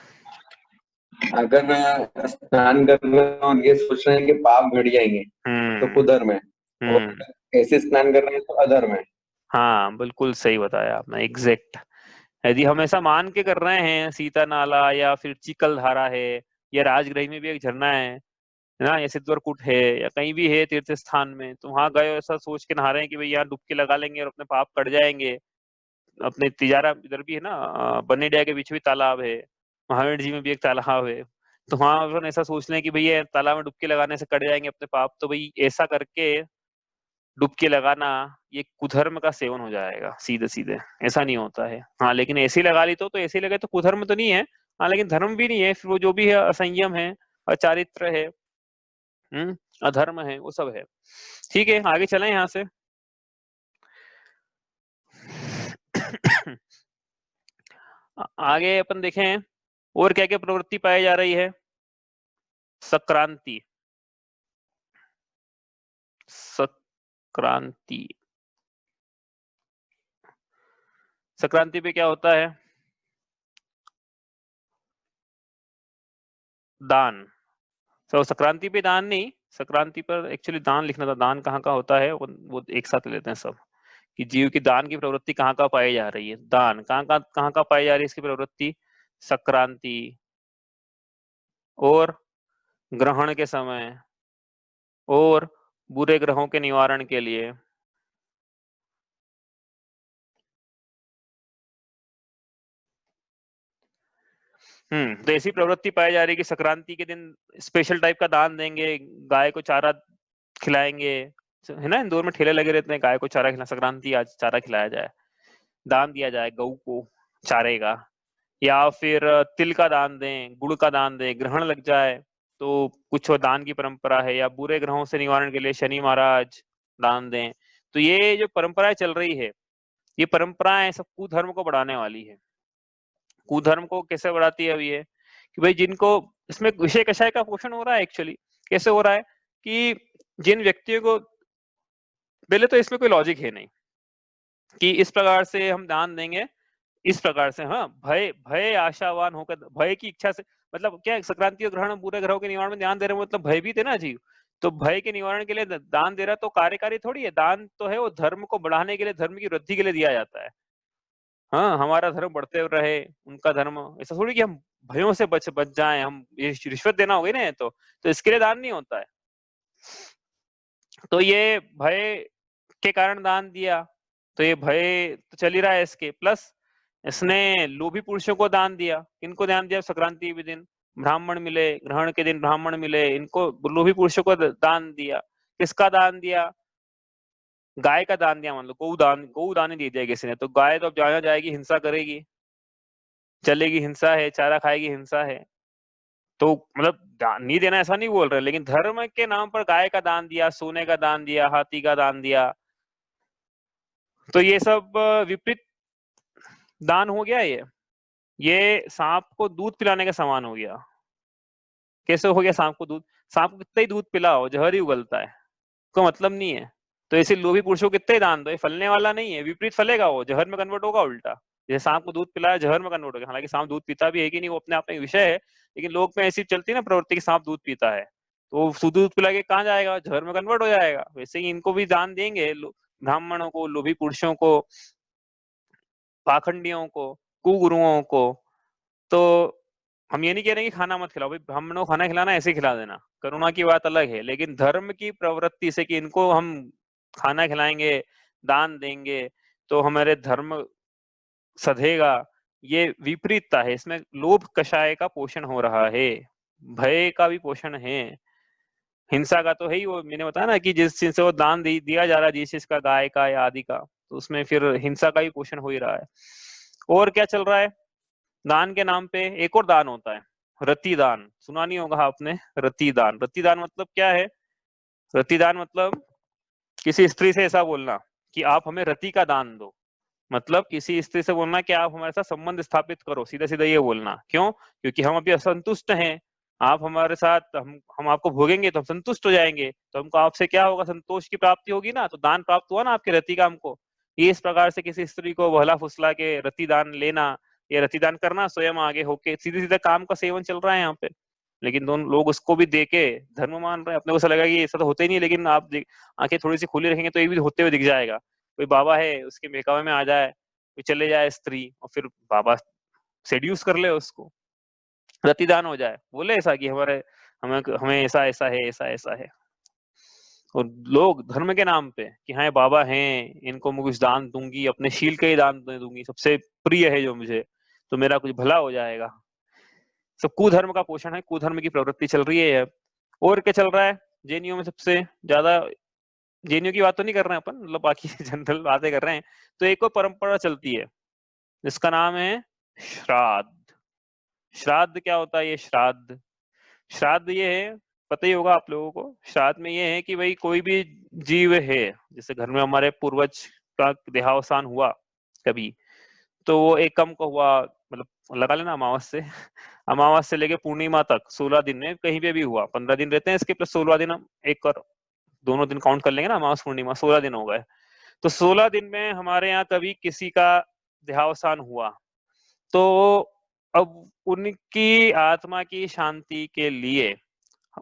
अगर स्नान कर रहे हैं और ये सोच रहे हैं कि पाप घट जाएंगे तो हम्म। कुधर्म है, और हम्म। ऐसे स्नान कर रहे हैं तो अधर्म है। हाँ, बिल्कुल सही बताया आपने, एग्जैक्ट। यदि हम ऐसा मान के कर रहे हैं, सीता नाला या फिर चिकल धारा है, या राजगृह में भी एक झरना है ना, या सिद्धवरकूट है, या कहीं भी है तीर्थ स्थान में, तो वहां गए ऐसा सोच के नहा रहे हैं कि भाई यहाँ डुबकी लगा लेंगे और अपने पाप कट जाएंगे। अपने तिजारा इधर भी है ना, बनेडिया के पीछे भी तालाब है, महावीर जी में भी एक तालाब है, तो वहां अपन ऐसा सोच लें कि भैया तालाब में डुबकी लगाने से कट जाएंगे अपने पाप, तो भाई ऐसा करके डुबकी लगाना, ये कुधर्म का सेवन हो जाएगा सीधे सीधे। ऐसा नहीं होता है। हाँ, लेकिन ऐसी लगा ली तो ऐसे लगे तो कुधर्म तो नहीं है। हाँ, लेकिन धर्म भी नहीं है, फिर वो जो भी है असंयम है, अचारित्र है, अधर्म है, वो सब है। ठीक है, आगे चलें यहाँ से। आगे अपन देखें और क्या क्या प्रवृत्ति पाई जा रही है। सक्रांति, सक्रांति, सक्रांति पे क्या होता है? दान। तो सक्रांति पे दान नहीं, सक्रांति पर एक्चुअली दान लिखना था। दान कहाँ का होता है वो एक साथ लेते हैं सब, कि जीव की दान की प्रवृत्ति कहाँ कहाँ पाई जा रही है। दान कहाँ कहाँ पाई जा रही है इसकी प्रवृत्ति? सक्रांति, और ग्रहण के समय, और बुरे ग्रहों के निवारण के लिए। तो ऐसी प्रवृत्ति पाई जा रही है कि संक्रांति के दिन स्पेशल टाइप का दान देंगे, गाय को चारा खिलाएंगे, है ना, इंदौर में ठेले लगे रहते हैं, गाय को चारा खिला, संक्रांति आज चारा खिलाया जाए, दान दिया जाए गऊ को चारे का। या फिर तिल का दान दें, गुड़ का दान दें, ग्रहण लग जाए तो कुछ दान की परंपरा है। या बुरे ग्रहों से निवारण के लिए शनि महाराज दान दें। तो ये जो परंपराएं चल रही है, ये परंपराएं सब कुधर्म को बढ़ाने वाली है। कुधर्म को कैसे बढ़ाती है अब ये कि भाई जिनको इसमें विषय कषाय का पोषण हो रहा है एक्चुअली। कैसे हो रहा है कि जिन व्यक्तियों को, पहले तो इसमें कोई लॉजिक है नहीं कि इस प्रकार से हम दान देंगे, इस प्रकार से, हाँ, भय भय आशावान होकर, भय की इच्छा से, मतलब क्या संक्रांति और ग्रहण पूरे ग्रहों के निवारण में ध्यान दे रहे हैं, मतलब भयभीत है ना जीव, तो भय के निवारण के लिए दान दे रहा, तो कार्यकारी थोड़ी है, दान तो है वो धर्म को बढ़ाने के लिए, धर्म की वृद्धि के लिए दिया जाता है। हाँ, हमारा धर्म बढ़ते रहे, उनका धर्म, ऐसा थोड़ी कि हम भयों से बच जाएं, हम ये रिश्वत देना होगी ना, तो इसके लिए दान नहीं होता है। तो ये भय के कारण दान दिया, तो ये भय तो चल ही रहा है इसके, प्लस इसने लोभी पुरुषों को दान दिया। किनको दान दिया? संक्रांति के दिन ब्राह्मण मिले, ग्रहण के दिन ब्राह्मण मिले, इनको लोभी पुरुषों को दान दिया। किसका दान दिया? गाय का दान दिया, मान लो गौ दान ही दे दिया किसी ने, तो गाय तो अब जाना जाएगी, हिंसा करेगी, चलेगी, हिंसा है, चारा खाएगी, हिंसा है। तो मतलब नहीं देना ऐसा नहीं बोल रहे, लेकिन धर्म के नाम पर गाय का दान दिया, सोने का दान दिया, हाथी का दान दिया, तो ये सब विपरीत दान हो गया। ये सांप को दूध पिलाने का समान हो गया। कैसे हो गया सांप को दूध? सांप को कितना ही दूध पिलाओ, जहर ही उगलता है, कोई मतलब नहीं है। तो ऐसे लोभी पुरुषों को कितने ही दान दो, ये फलने वाला नहीं है, विपरीत फलेगा, वो जहर में कन्वर्ट होगा उल्टा। जैसे सांप को दूध पिलाया, जहर में कन्वर्ट हो गया। हालांकि सांप दूध पीता भी है कि नहीं, वो अपने आप में एक विषय है, लेकिन लोग में ऐसी चलती है ना प्रवृत्ति कि सांप दूध पीता है, तो शुद्ध दूध पिला के कहाँ जाएगा? जहर में कन्वर्ट हो जाएगा। वैसे ही इनको भी दान देंगे, ब्राह्मणों को, लोभी पुरुषों को, पाखंडियों को, कुगुरुओं को। तो हम ये नहीं कह रहे कि खाना मत खिलाओ भाई, ब्राह्मणों को खाना खिलाना ऐसे खिला देना, करुणा की बात अलग है, लेकिन धर्म की प्रवृत्ति से कि इनको हम खाना खिलाएंगे, दान देंगे, तो हमारे धर्म सधेगा, ये विपरीतता है। इसमें लोभ कषाय का पोषण हो रहा है, भय का भी पोषण है, हिंसा का तो है ही। वो मैंने बताया ना कि जिस चीज से वो दान दिया जा रहा है, जिस चीज का, गाय का या आदि का, तो उसमें फिर हिंसा का भी पोषण हो ही रहा है। और क्या चल रहा है? दान के नाम पे एक और दान होता है, रतिदान। सुना नहीं होगा आपने, रतिदान। रतिदान मतलब क्या है? रतिदान मतलब किसी स्त्री से ऐसा बोलना कि आप हमें रति का दान दो, मतलब किसी स्त्री से बोलना कि आप हमारे साथ संबंध स्थापित करो, सीधा सीधा ये बोलना। क्यों? क्योंकि हम अभी असंतुष्ट हैं, आप हमारे साथ, हम आपको भोगेंगे तो हम संतुष्ट हो जाएंगे, तो हमको आपसे क्या होगा? संतोष की प्राप्ति होगी ना, तो दान प्राप्त हुआ ना आपके रति का हमको। ये इस प्रकार से किसी स्त्री को बहला फुसला के रति दान लेना, ये रतिदान करना, स्वयं आगे होके सीधे सीधे काम का सेवन चल रहा है यहाँ पे। लेकिन दोनों लोग उसको भी देके धर्म मान रहे हैं। अपने को ऐसा लगा कि ऐसा तो होता ही नहीं, लेकिन आप आंखें थोड़ी सी खुली रखेंगे तो ये भी होते हुए दिख जाएगा। कोई बाबा है, उसके बहकावे में आ जाए, कोई चले जाए स्त्री, और फिर बाबा सेड्यूस कर ले उसको, रतिदान हो जाए, बोले ऐसा कि हमारे हमें हमें ऐसा ऐसा है, ऐसा ऐसा है। और लोग धर्म के नाम पे कि हाँ बाबा हैं, इनको मैं कुछ दान दूंगी, अपने शील के ही दान दे दूंगी, सबसे प्रिय है जो मुझे, तो मेरा कुछ भला हो जाएगा। सब कुधर्म का पोषण है, कुधर्म की प्रवृत्ति चल रही है। और क्या चल रहा है जेएनयू में? सबसे ज्यादा जेएनयू की बात तो नहीं कर रहे हैं अपन, मतलब बाकी जनरल बातें कर रहे हैं। तो एक और परंपरा चलती है जिसका नाम है श्राद्ध। श्राद्ध क्या होता है? ये श्राद्ध, श्राद्ध ये है, पता ही होगा आप लोगों को। श्राद्ध में ये है कि भाई कोई भी जीव है, जैसे घर में हमारे पूर्वज का देहावसान हुआ कभी, तो वो एकम को हुआ, मतलब लगा लेना अमावस से अमावस से लेके पूर्णिमा तक 16 दिन में कहीं पे भी हुआ, 15 दिन रहते हैं इसके, प्लस 16 दिन हम एक और दोनों दिन काउंट कर लेंगे ना, अमावस पूर्णिमा 16 दिन हो गए। तो 16 दिन में हमारे यहाँ कभी किसी का देहावसान हुआ, तो अब उनकी आत्मा की शांति के लिए,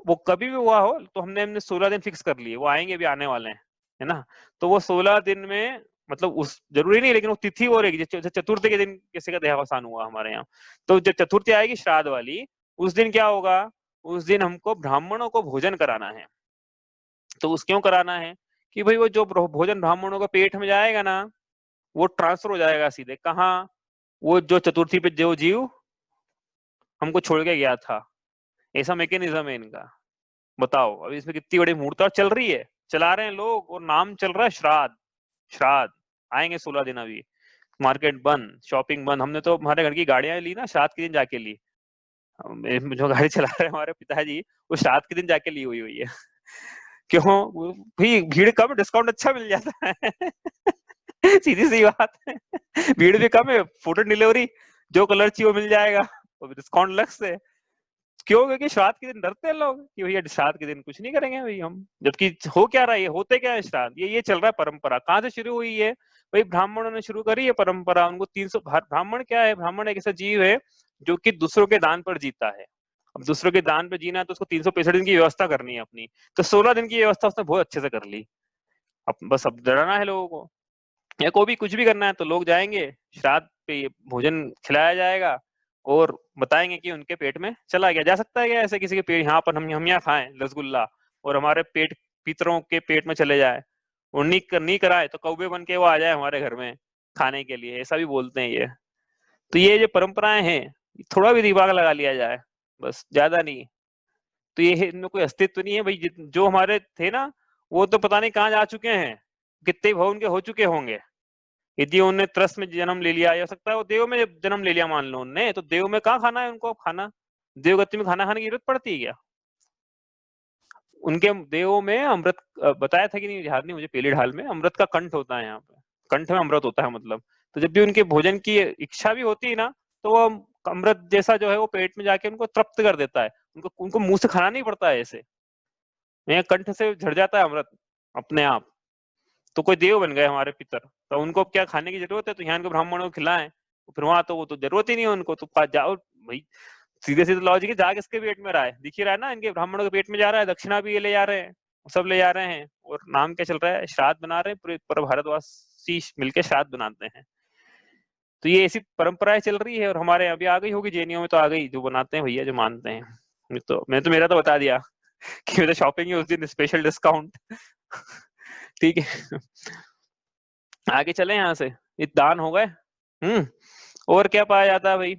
वो कभी भी हुआ हो, तो हमने 16 दिन फिक्स कर लिए, वो आएंगे भी, आने वाले हैं, है ना। तो वो 16 दिन में, मतलब उस जरूरी नहीं, लेकिन वो तिथि और एक चतुर्थी के दिन किसी का देहावसान हुआ हमारे यहाँ, तो जब चतुर्थी आएगी श्राद्ध वाली, उस दिन क्या होगा? उस दिन हमको ब्राह्मणों को भोजन कराना है। तो उस क्यों कराना है? कि भाई वो जो भोजन ब्राह्मणों का पेट में जाएगा ना, वो ट्रांसफर हो जाएगा सीधे कहाँ? वो जो चतुर्थी पे जो जीव हमको छोड़ के गया था, ऐसा मैकेनिज्म है इनका। बताओ अभी इसमें कितनी बड़ी मूर्ता चल रही है, चला रहे हैं लोग, और नाम चल रहा है श्राद्ध। श्राद्ध आएंगे 16 दिन अभी, मार्केट बंद, शॉपिंग बंद। हमने तो हमारे घर की गाड़ियां ली ना, श्राद्ध के दिन जाके ली। जो गाड़ी चला रहे हैं हमारे पिताजी, वो श्राद्ध के दिन जाके ली हुई है क्यों भाई? भीड़ कम, डिस्काउंट अच्छा मिल जाता है सीधी सी बात है भीड़ भी कम है, फूड डिलीवरी जो कलर चाहिए वो मिल जाएगा और डिस्काउंट अलग से। क्यों? क्योंकि श्राद्ध के दिन डरते हैं लोग कि भैया श्राद्ध के दिन कुछ नहीं करेंगे भाई हम, जबकि हो क्या रहा है, होते क्या है श्राद्ध, ये चल रहा है परंपरा। कहाँ से शुरू हुई है भाई? ब्राह्मणों ने शुरू करी है परंपरा। उनको 300 ब्राह्मण क्या है? ब्राह्मण एक ऐसा जीव है जो कि दूसरों के दान पर जीता है। अब दूसरों के दान पर जीना है तो उसको 365 दिन की व्यवस्था करनी है अपनी, तो 16 दिन की व्यवस्था उसने बहुत अच्छे से कर ली। अब बस अब डराना है लोगों को, या कोई भी कुछ भी करना है तो लोग जाएंगे श्राद्ध पे, ये भोजन खिलाया जाएगा और बताएंगे कि उनके पेट में चला गया। जा सकता है क्या ऐसे किसी के पेट, यहाँ पर हम यहाँ खाएं रसगुल्ला और हमारे पेट पितरों के पेट में चले जाए, और नहीं कराए तो कौवे बन के वो आ जाए हमारे घर में खाने के लिए, ऐसा भी बोलते हैं ये। तो ये जो परंपराएं हैं, थोड़ा भी दिमाग लगा लिया जाए, बस, ज्यादा नहीं। तो ये इनमें कोई अस्तित्व नहीं है भाई। जो हमारे थे ना, वो तो पता नहीं कहाँ जा चुके हैं, कितने भाव उनके हो चुके होंगे। यदि उन्होंने त्रस्त में जन्म ले लिया, या सकता है वो देव में जन्म ले लिया मान लो उनने, तो देव में कहाँ खाना है उनको अब खाना? देवगति में खाना खाने की जरूरत पड़ती है क्या? उनके देवों में अमृत, बताया था कि नहीं याद नहीं मुझे, पहली ढाल में अमृत का कंठ होता है, यहाँ पे कंठ में अमृत होता है मतलब। तो जब भी उनके भोजन की इच्छा भी होती है ना, तो वो अमृत जैसा जो है वो पेट में जाके उनको तृप्त कर देता है। उनको उनको मुंह से खाना नहीं पड़ता है ऐसे, यहाँ कंठ से झड़ जाता है अमृत अपने आप। तो कोई देव बन गए हमारे पितर, तो उनको क्या खाने की जरूरत है? तो यहाँ के ब्राह्मणों को खिलाएं, फिर वहां तो वो तो जरूरत ही नहीं है उनको, तो जाओ भाई। सीधे सीधे लॉजिक है, जा किसके पेट में रहा है? दिख ही रहा है ना, इनके ब्राह्मणों के पेट में जा रहा है, दक्षिणा भी ये ले जा रहे हैं, सब ले जा रहे हैं, और नाम क्या चल रहा है? श्राद्ध बना रहे हैं, पूरे भारतवासी मिलके श्राद्ध बनाते हैं। तो ये ऐसी परंपराएं चल रही है, और हमारे यहाँ भी आ गई होगी, जेएनयू में तो आ गई, जो बनाते हैं भैया, जो मानते हैं। मैं तो मेरा तो बता दिया कि मैं शॉपिंग है उस दिन स्पेशल डिस्काउंट। ठीक है, आगे चले यहाँ से। ये दान हो गए। और क्या पाया जाता है भाई?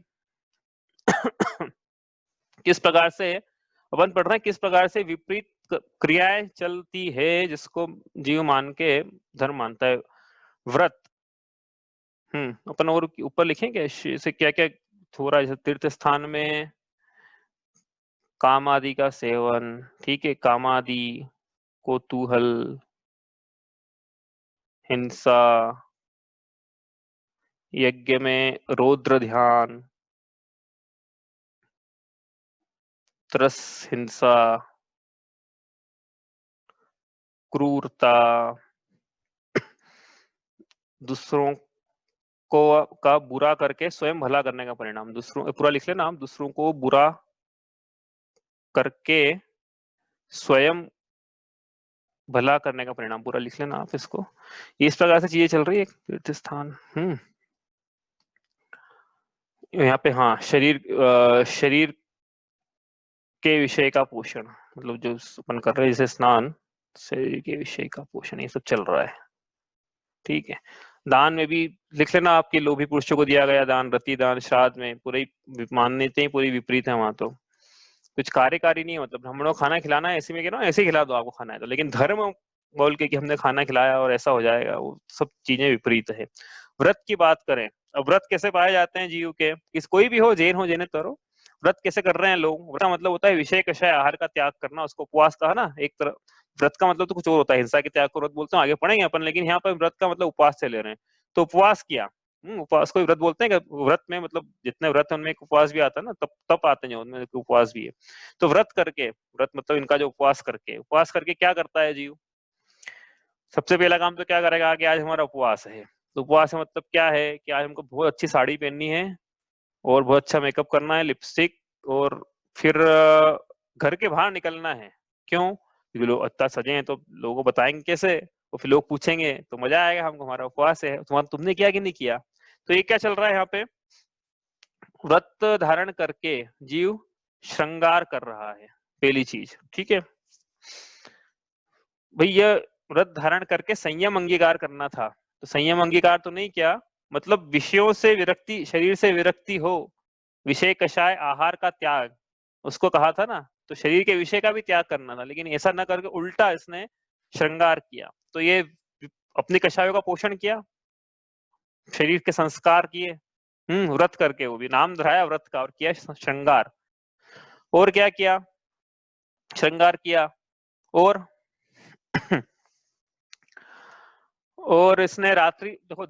किस प्रकार से अपन पढ़ रहे हैं, किस प्रकार से विपरीत क्रियाएं चलती है जिसको जीव मान के धर्म मानता है? व्रत। अपन और ऊपर लिखेंगे से क्या क्या हो रहा है? जैसे तीर्थ स्थान में काम आदि का सेवन, ठीक है, काम आदि, कौतूहल, हिंसा, यज्ञ में रौद्र ध्यान, त्रस, हिंसा, क्रूरता, दूसरों को का बुरा करके स्वयं भला करने का परिणाम। दूसरों, पूरा लिख लेना आप, दूसरों को बुरा करके स्वयं भला करने का परिणाम, पूरा लिख लेना आप इसको। इस प्रकार से चीजें चल रही है तीर्थ स्थान। यहाँ पे हाँ, शरीर के विषय का पोषण, मतलब जो अपन कर रहे हैं जैसे स्नान, शरीर के विषय का पोषण, ये सब चल रहा है। ठीक है, दान में भी लिख लेना आपके, लोभी पुरुषों को दिया गया दान, रति दान, श्राद्ध में पूरी मान्यताएं पूरी विपरीत है वहां तो, कुछ कार्यकारी नहीं है। मतलब ब्राह्मणों को खाना खिलाना है, ऐसे में कह रहा हूँ, ऐसे ही खिला दो आपको खाना है तो, लेकिन धर्म बोल के कि हमने खाना खिलाया और ऐसा हो जाएगा, वो सब चीजें विपरीत है। व्रत की बात करें, अब व्रत कैसे पाए जाते हैं जीव के? किस कोई भी हो, जैन हो, जैनेतर, व्रत कैसे कर रहे हैं लोग? व्रत का मतलब होता है विषय कषाय आहार का त्याग करना, उसको उपवास कहा ना एक तरह। व्रत का मतलब तो कुछ और होता है, हिंसा के त्याग को व्रत बोलते हैं, आगे पढ़ेंगे अपन, लेकिन यहाँ पर व्रत का मतलब उपवास से ले रहे हैं। तो उपवास किया, उपवास को व्रत बोलते हैं। व्रत में मतलब जितने व्रत है उनमें एक उपवास भी आता है ना, तब तब आते हैं उनमें उपवास भी है। तो व्रत करके, व्रत मतलब इनका जो उपवास करके क्या करता है जीव? सबसे पहला काम तो क्या करेगा कि आज हमारा उपवास है। तो उपवास है मतलब क्या है कि आज हमको बहुत अच्छी साड़ी पहननी है, और बहुत अच्छा मेकअप करना है, लिपस्टिक, और फिर घर के बाहर निकलना है। क्यों? क्योंकि लोग अच्छा सजे हैं तो लोगों को बताएंगे कैसे, और फिर लोग पूछेंगे तो मजा आएगा हमको, हमारा उपवास है, तुमने किया कि नहीं किया। तो ये क्या चल रहा है यहाँ पे? व्रत धारण करके जीव श्रृंगार कर रहा है, पहली चीज। ठीक है भाई, ये व्रत धारण करके संयम अंगीकार करना था, तो संयम अंगीकार तो नहीं किया, मतलब विषयों से विरक्ति, शरीर से विरक्ति हो, विषय कषाय आहार का त्याग, उसको कहा था ना, तो शरीर के विषय का भी त्याग करना था, लेकिन ऐसा न करके उल्टा इसने श्रृंगार किया। तो ये अपने कषायों का पोषण किया, शरीर के संस्कार किए, व्रत करके, वो भी नाम धराया व्रत का, और किया श्रृंगार। और क्या किया? श्रृंगार किया, और और इसने रात्रि, देखो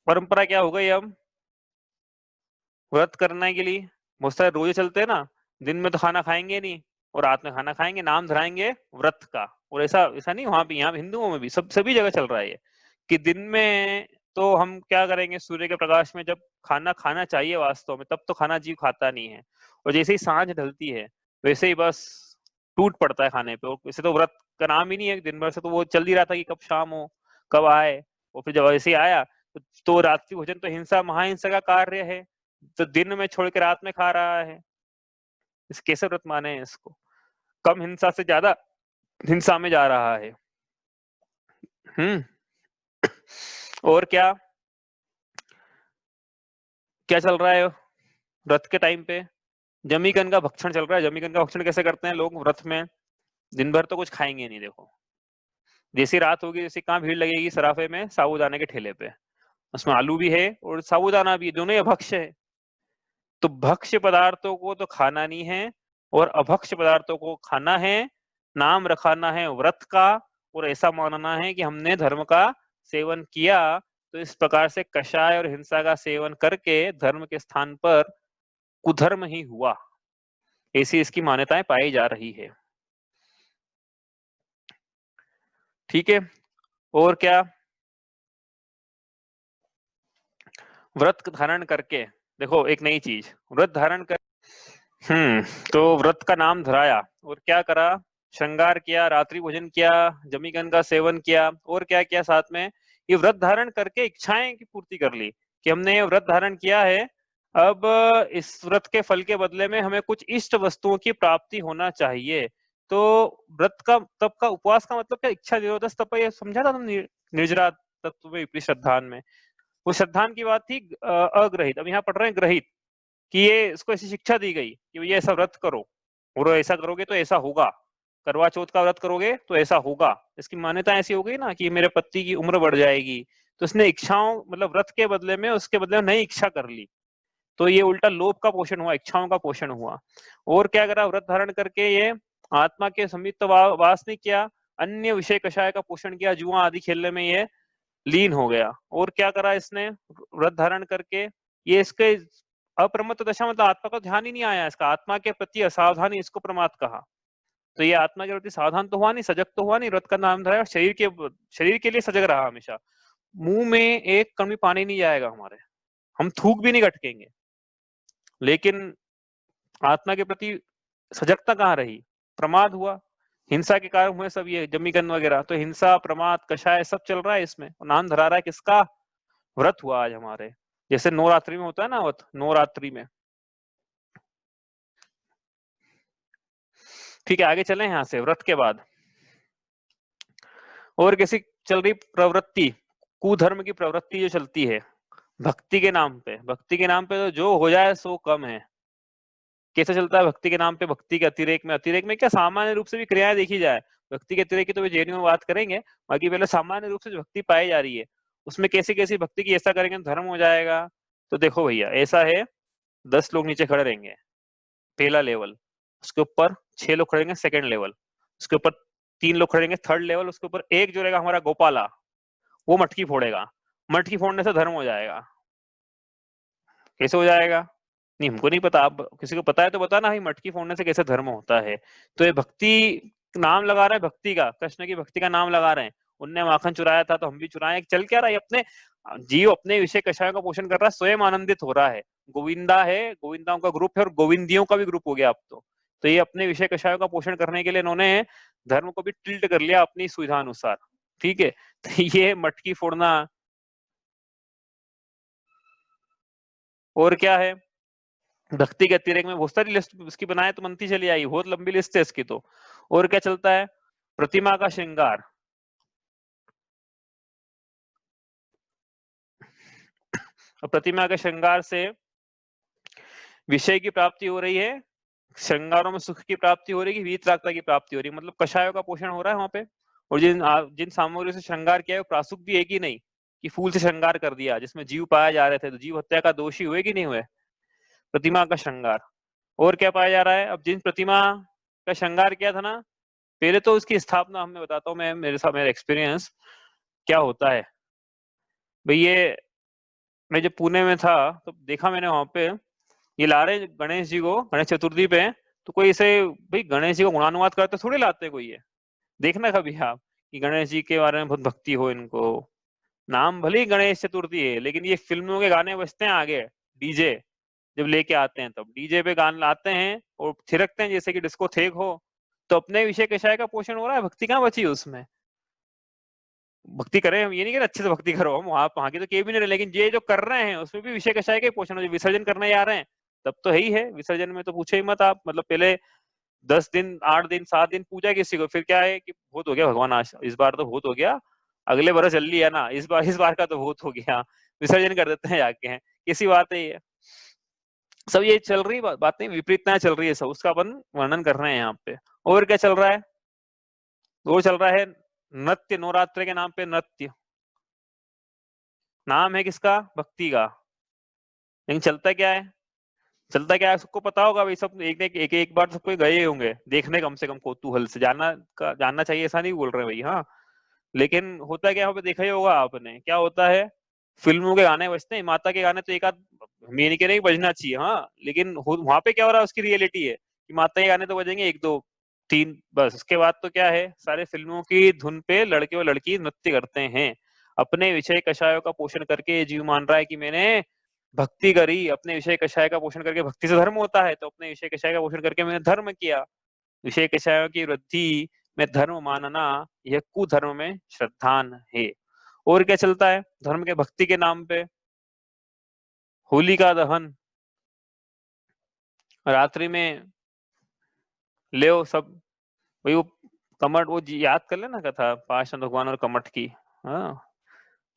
परंपरा क्या हो गई अब, व्रत करने के लिए बहुत सारे रोजे चलते हैं ना, दिन में तो खाना खाएंगे नहीं और रात में खाना खाएंगे, नाम धराएंगे व्रत का। और ऐसा ऐसा नहीं, वहां भी, यहाँ हिंदुओं में भी सभी जगह चल रहा है ये, कि दिन में तो हम क्या करेंगे, सूर्य के प्रकाश में जब खाना खाना चाहिए वास्तव में, तब तो खाना जीव खाता नहीं है, और जैसे ही सांझ ढलती है वैसे ही बस टूट पड़ता है खाने पे। और वैसे तो व्रत का नाम ही नहीं है, दिन भर से तो वो चल ही रहा था कि कब शाम हो, कब आए। और फिर जब ऐसे ही आया तो रात्रि भोजन तो हिंसा महाहिंसा का कार्य है, तो दिन में छोड़ के रात में खा रहा है, इस कैसे व्रत माने हैं इसको? कम हिंसा से ज्यादा हिंसा में जा रहा है। और क्या क्या चल रहा है व्रत के टाइम पे? जमीकन का भक्षण चल रहा है। जमीकन का भक्षण कैसे करते हैं लोग व्रत में? दिन भर तो कुछ खाएंगे नहीं। देखो, जैसी रात होगी जैसे कहाँ भीड़ लगेगी सराफे में, साबूदाने के ठेले पे, उसमें आलू भी है और साबूदाना भी है, दोनों ही अभक्ष्य है। तो भक्ष्य पदार्थों को तो खाना नहीं है और अभक्ष्य पदार्थों को खाना है। नाम रखाना है व्रत का, और ऐसा मानना है कि हमने धर्म का सेवन किया, तो इस प्रकार से कषाय और हिंसा का सेवन करके धर्म के स्थान पर कुधर्म ही हुआ। ऐसी इसकी मान्यताएं पाई जा रही है। ठीक है, और क्या? व्रत धारण करके देखो एक नई चीज, व्रत धारण कर तो व्रत का नाम धराया और क्या करा? श्रृंगार किया, रात्रि भोजन किया, जमीकन का सेवन किया, और क्या किया साथ में? ये व्रत धारण करके इच्छाएं की पूर्ति कर ली कि हमने ये व्रत धारण किया है, अब इस व्रत के फल के बदले में हमें कुछ इष्ट वस्तुओं की प्राप्ति होना चाहिए। तो व्रत का तप का उपवास का मतलब क्या? इच्छा निरोध तप, ये समझा था तुम निर्जरा तत्व में विपरीत श्रद्धान में। वो श्रद्धान की बात थी अग्रहित, अब यहाँ पढ़ रहे हैं ग्रहित, कि ये इसको ऐसी शिक्षा दी गई कि ये ऐसा व्रत करो और ऐसा करोगे तो ऐसा होगा। करवा चौथ का व्रत करोगे तो ऐसा होगा। इसकी मान्यता ऐसी हो गई ना कि मेरे पति की उम्र बढ़ जाएगी, तो उसने इच्छाओं मतलब व्रत के बदले में उसके बदले में नई इच्छा कर ली। तो ये उल्टा लोभ का पोषण हुआ, इच्छाओं का पोषण हुआ। और क्या करा? व्रत धारण करके ये आत्मा के समीप वास नहीं किया, अन्य विषय कषाय का पोषण किया, जुआ आदि खेलने में ये लीन हो गया। और क्या करा इसने व्रत धारण करके? ये इसके अप्रमत्त दशा मतलब आत्मा का ध्यान ही नहीं आया, इसका आत्मा के प्रति असावधानी, इसको प्रमाद कहा। तो ये आत्मा के प्रति सावधान तो हुआ नहीं, सजग तो हुआ नहीं, व्रत का नाम धरा, शरीर के लिए सजग रहा हमेशा। मुंह में एक कमी पानी नहीं जाएगा हमारे, हम थूक भी नहीं गटकेंगे, लेकिन आत्मा के प्रति सजगता कहाँ रही? प्रमाद हुआ, हिंसा के कारण हुए सब ये जमीकरण वगैरह। तो हिंसा, प्रमाद, कषाय सब चल रहा है इसमें, नाम धरा रहा है किसका? व्रत हुआ आज हमारे। जैसे नवरात्रि में होता है ना व्रत, नवरात्रि में। ठीक है, आगे चले यहाँ से व्रत के बाद। और कैसी चल रही प्रवृत्ति, कुधर्म की प्रवृत्ति जो चलती है भक्ति के नाम पे। भक्ति के नाम पे तो जो हो जाए सो कम है। कैसे चलता है भक्ति के नाम पे? भक्ति के अतिरेक में, अतिरेक में क्या सामान्य रूप से भी क्रियाएं देखी जाए, भक्ति के अतिरेक की तो जेएनयू में बात करेंगे, बाकी पहले सामान्य रूप से जो भक्ति पाई जा रही है उसमें कैसी कैसी भक्ति की ऐसा करेंगे धर्म हो जाएगा। तो देखो भैया, ऐसा है 10 लोग नीचे खड़े रहेंगे, पहला लेवल, उसके ऊपर 6 लोग खड़े रहेंगे सेकंड लेवल, उसके ऊपर 3 लोग खड़े रहेंगे थर्ड लेवल, उसके ऊपर एक जो रहेगा हमारा गोपाला, वो मटकी फोड़ेगा। मटकी फोड़ने से धर्म हो जाएगा। कैसे हो जाएगा? नहीं, हमको नहीं पता, आप किसी को पता है तो बताना भाई, मटकी फोड़ने से कैसे धर्म होता है। तो ये भक्ति नाम लगा रहे हैं, भक्ति का, कृष्ण की भक्ति का नाम लगा रहे हैं। उनने माखन चुराया था तो हम भी चुराए। चल क्या रहा है? अपने जीव अपने विषय कषायों का पोषण कर रहा है, स्वयं आनंदित हो रहा है। गोविंदा है, गोविंदाओं का ग्रुप है और गोविंदियों का भी ग्रुप हो गया अब तो ये अपने विषय कषायों का पोषण करने के लिए इन्होंने धर्म को भी टिल्ट कर लिया अपनी सुविधा अनुसार। ठीक है, तो ये मटकी फोड़ना। और क्या है? भक्ति के अतिरेक में बहुत सारी लिस्ट उसकी बनाए तो बनती चली आई, बहुत लंबी लिस्ट है इसकी तो। और क्या चलता है? प्रतिमा का श्रृंगार। और प्रतिमा के श्रृंगार से विषय की प्राप्ति हो रही है, श्रृंगारों में सुख की प्राप्ति हो रही है, वीतरागता की प्राप्ति हो रही है, मतलब कषायों का पोषण हो रहा है वहां पे। और जिन जिन सामग्रियों से श्रृंगार किया है वो प्रासुक भी एक ही नहीं कि फूल से श्रृंगार कर दिया जिसमें जीव पाए जा रहे थे, तो जीव हत्या का दोषी हुए कि नहीं हुए? प्रतिमा का श्रृंगार। और क्या पाया जा रहा है? अब जिन प्रतिमा का श्रृंगार किया था ना, पहले तो उसकी स्थापना, हमें बताता हूँ मैं, मेरे साथ मेरा एक्सपीरियंस क्या होता है भाई। ये मैं जब पुणे में था तो देखा मैंने वहां पे ये ला रहे हैं गणेश जी को गणेश चतुर्थी पे, तो कोई इसे भाई गणेश जी को गुणानुवाद करते थोड़ी लाते कोई है। देखना कभी आप कि गणेश जी के बारे में बहुत भक्ति हो इनको। नाम भले ही गणेश चतुर्थी है, लेकिन ये फिल्मों के गाने बजते हैं आगे, डीजे जब लेके आते हैं तब डीजे पे गाने लाते हैं और थिरकते हैं जैसे कि डिस्को थेक हो। तो अपने विषय कषाय का पोषण हो रहा है, भक्ति कहाँ बची है उसमें। भक्ति करें हम, ये नहीं कह रहे अच्छे से भक्ति करो, हम वहां की तो के भी नहीं रहे, लेकिन ये जो कर रहे हैं उसमें भी विषय कषाय का ही पोषण हो। जो विसर्जन करने जा रहे हैं तब तो है ही है, विसर्जन में तो पूछे ही मत आप। मतलब पहले 10 दिन 8 दिन 7 दिन पूजा किसी को, फिर क्या है कि भूत हो गया भगवान, आज इस बार तो भूत हो गया, अगले बरस जल लिया ना, इस बार का तो भूत हो गया, विसर्जन कर देते हैं जाके हैं। किसी बात है ये सब, ये चल रही बातें विपरीतताएं चल रही है सब, उसका अपन वर्णन कर रहे हैं यहाँ पे। और क्या चल रहा है, वो चल रहा है नृत्य, नवरात्र के नाम पे नृत्य। नाम है किसका, भक्ति का, लेकिन चलता क्या है, चलता क्या है सबको पता होगा भाई, सब एक बार सबको गए होंगे देखने, कम से कम कौतूहल से जानना चाहिए, ऐसा नहीं बोल रहे भाई, हाँ। लेकिन होता क्या, वहां पे देखा ही होगा आपने, क्या होता है, फिल्मों के गाने बजते हैं, माता के गाने तो एक आध, मैं नहीं कह रही बजना चाहिए, हाँ, लेकिन वहां पे क्या हो रहा है, उसकी रियलिटी है कि माता के गाने तो बजेंगे एक दो तीन बस, उसके बाद तो क्या है, सारे फिल्मों की धुन पे लड़के और लड़की नृत्य करते हैं। अपने विषय कषायों का पोषण करके ये जीव मान रहा है कि मैंने भक्ति करी, अपने विषय कषाय का पोषण करके, भक्ति से धर्म होता है, तो अपने विषय कषाय का पोषण करके मैंने धर्म किया। विषय कषायों की वृद्धि में धर्म मानना, यह कुधर्म में श्रद्धान है। और क्या चलता है धर्म के भक्ति के नाम पे, होली का दहन, रात्रि में ले सब, वही वो कमठ, वो याद कर लेना कथा पाषाण भगवान और कमठ की, हाँ,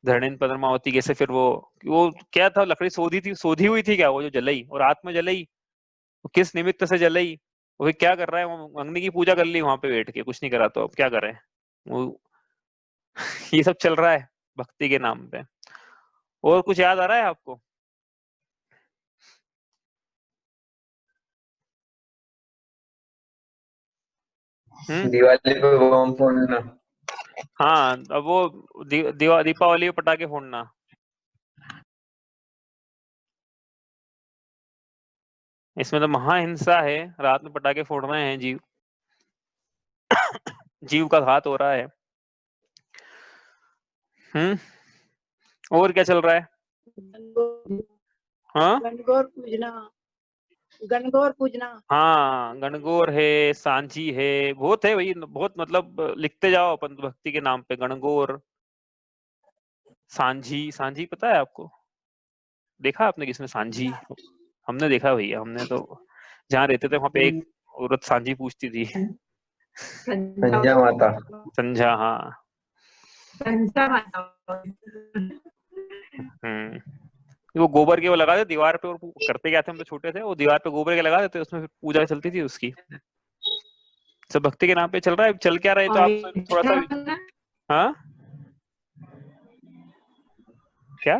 धरणीन पद्मावती कैसे, फिर वो क्या था, लकड़ी सोधी हुई थी क्या, वो जो जलाई और रात में जलाई, वो किस निमित्त से जलाई, वो फिर क्या कर रहा है, वो अग्नि की पूजा कर ली वहां पे बैठ के, कुछ नहीं करा, तो अब क्या करें वो ये सब चल रहा है भक्ति के नाम पे। और कुछ याद आ रहा है आपको। दिवाली पे बम फोड़ना। हाँ, अब वो दीपावली में पटाखे फोड़ना, इसमें तो महाहिंसा है, रात में पटाखे फोड़ रहे हैं, जीव जीव का घात हो रहा है। हम्म। और क्या चल रहा है, हाँ गणगौर पूजना, गणगौर पूजना, हाँ, गणगौर है, सांझी है, बहुत है भाई, बहुत, मतलब लिखते जाओ अपन तो भक्ति के नाम पे, गणगौर, सांझी। सांझी पता है आपको, देखा आपने किसमें सांझी, हमने देखा भैया, हमने तो जहाँ रहते थे वहां पे एक औरत सांझी पूछती थी, संध्या माता। संझा, हाँ। संध्या माता। वो गोबर के वो लगा दे दीवार पे, और करते क्या थे हम तो छोटे थे, वो दीवार पे गोबर के लगा देते, उसमें फिर पूजा चलती थी उसकी। सब भक्ति के नाम पे चल रहा है, चल क्या रहा है तो आप थोड़ा सा, हाँ क्या,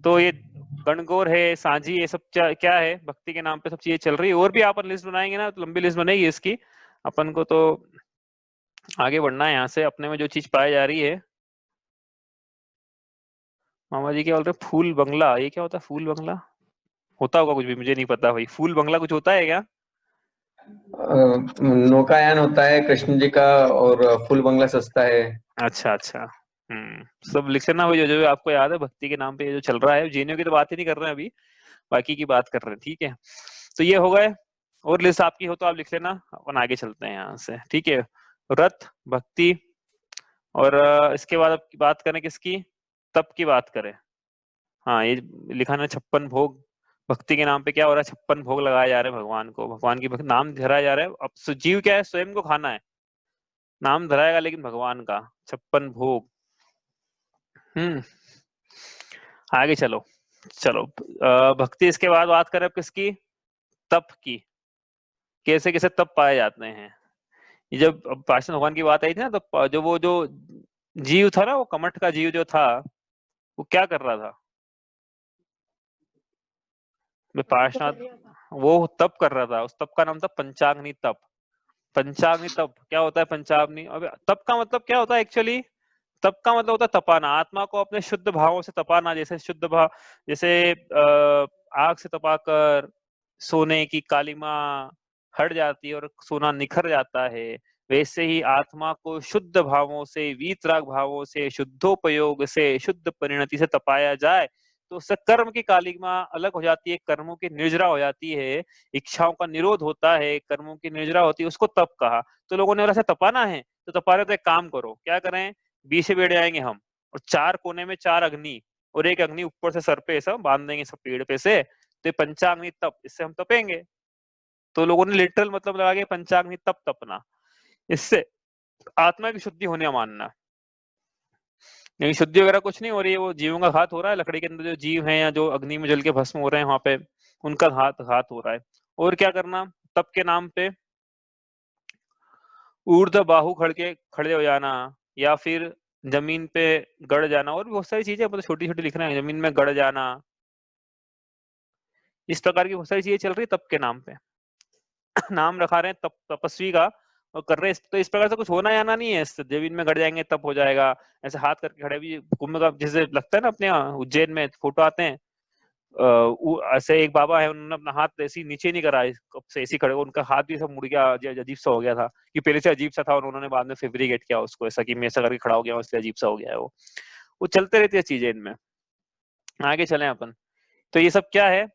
तो ये गणगौर है, सांझी, ये सब क्या है, भक्ति के नाम पे सब चीजें चल रही है। और भी अपन लिस्ट बनाएंगे ना तो लंबी लिस्ट बनेगी इसकी, अपन को तो आगे बढ़ना है यहाँ से, अपने में जो चीज पाई जा रही है। मामा जी क्या बोल रहे हैं, फूल बंगला, ये क्या होता है फूल बंगला, होता होगा कुछ भी, मुझे नहीं पता भाई, फूल बंगला कुछ होता है क्या। नौकायान होता है कृष्ण जी का, और फूल बंगला सस्ता है। अच्छा अच्छा, सब लिख लेना भाई, जो जो आपको याद है भक्ति के नाम पे ये जो चल रहा है, जीनियों की तो बात ही नहीं कर रहे हैं अभी, बाकी की बात कर रहे हैं, ठीक है। तो ये हो गए, और लिस्ट आपकी हो तो आप लिख लेना, अपन आगे चलते हैं यहाँ से, ठीक है। रथ, भक्ति, और इसके बाद अब बात करें किसकी, तप की बात करें। हाँ, ये लिखा ना 56 भोग, भक्ति के नाम पे क्या हो रहा है, 56 भोग लगाए जा रहे हैं भगवान को, भगवान की नाम धराया जा रहा है। अब जीव क्या है, स्वयं को खाना है, नाम धराएगा लेकिन भगवान का, 56 भोग। आगे चलो, चलो भक्ति, इसके बाद बात करें अब किसकी, तप की, कैसे कैसे तप पाए जाते हैं। ये जब पार्षद भगवान की बात आई थी ना, तो जो जीव था ना, वो कमठ का जीव जो था, वो क्या कर रहा था, पार्षनाथ, वो तप कर रहा था, उस तप का नाम था पंचाग्नि तप। पंचाग्नि तप क्या होता है, पंचाग्नि, अब तप का मतलब क्या होता है एक्चुअली, तप का मतलब होता है तपाना, आत्मा को अपने शुद्ध भावों से तपाना। जैसे शुद्ध भाव, जैसे आग से तपाकर सोने की कालिमा हट जाती है और सोना निखर जाता है, वैसे ही आत्मा को शुद्ध भावों से, वीतराग भावों से, शुद्धोपयोग से, शुद्ध परिणति से तपाया जाए तो उससे कर्म की कालिमा अलग हो जाती है, कर्मों की निर्जरा हो जाती है, इच्छाओं का निरोध होता है, कर्मों की निर्जरा होती है, उसको तप कहा। तो लोगों ने बोला ऐसा तपाना है, तो तपा रहे तो एक काम करो, क्या करें, बीच से बैठ जाएंगे हम और 4 कोने में 4 अग्नि और एक अग्नि ऊपर से सर पे ऐसा बांध देंगे सब पेड़ पे से, तो पंचाग्नि तप, इससे हम तपेंगे। तो लोगों ने लिटरल मतलब लगा के पंचाग्नि तप तपना, इससे आत्मा की शुद्धि होने मानना। नहीं, शुद्धि वगैरह कुछ नहीं हो रही है, वो जीवों का घात हो रहा है, लकड़ी के अंदर जो जीव हैं या जो अग्नि में जल के भस्म हो रहे हैं वहां पे, उनका घात हो रहा है। और क्या करना तप के नाम पे, ऊर्ध्व बाहु खड़े हो जाना, या फिर जमीन पे गड़ जाना, और भी बहुत सारी चीजें मतलब छोटी छोटी लिख रहे हैं, जमीन में गड़ जाना, इस प्रकार की बहुत सारी चीजें चल रही है तप के नाम पे। नाम रखा रहे हैं तपस्वी का और कर रहे हैं, तो इस प्रकार से कुछ होना आना नहीं है, जमीन में गड़ जाएंगे तप हो जाएगा, ऐसे हाथ करके खड़े भी कुंभ का जैसे लगता है ना, अपने उज्जैन में फोटो आते हैं, ऐसे एक बाबा है, उन्होंने अपना हाथ ऐसे नीचे नहीं करा, कब से ऐसे खड़े, उनका हाथ भी सब मुड़ गया, अजीब सा हो गया था, कि पहले से अजीब सा था और उन्होंने बाद में फेब्रिकेट किया उसको ऐसा कि मैं ऐसा करके खड़ा हो गया, इसलिए अजीब सा हो गया है वो चलते रहती है चीजें इनमें। आगे चले अपन, तो ये सब क्या है,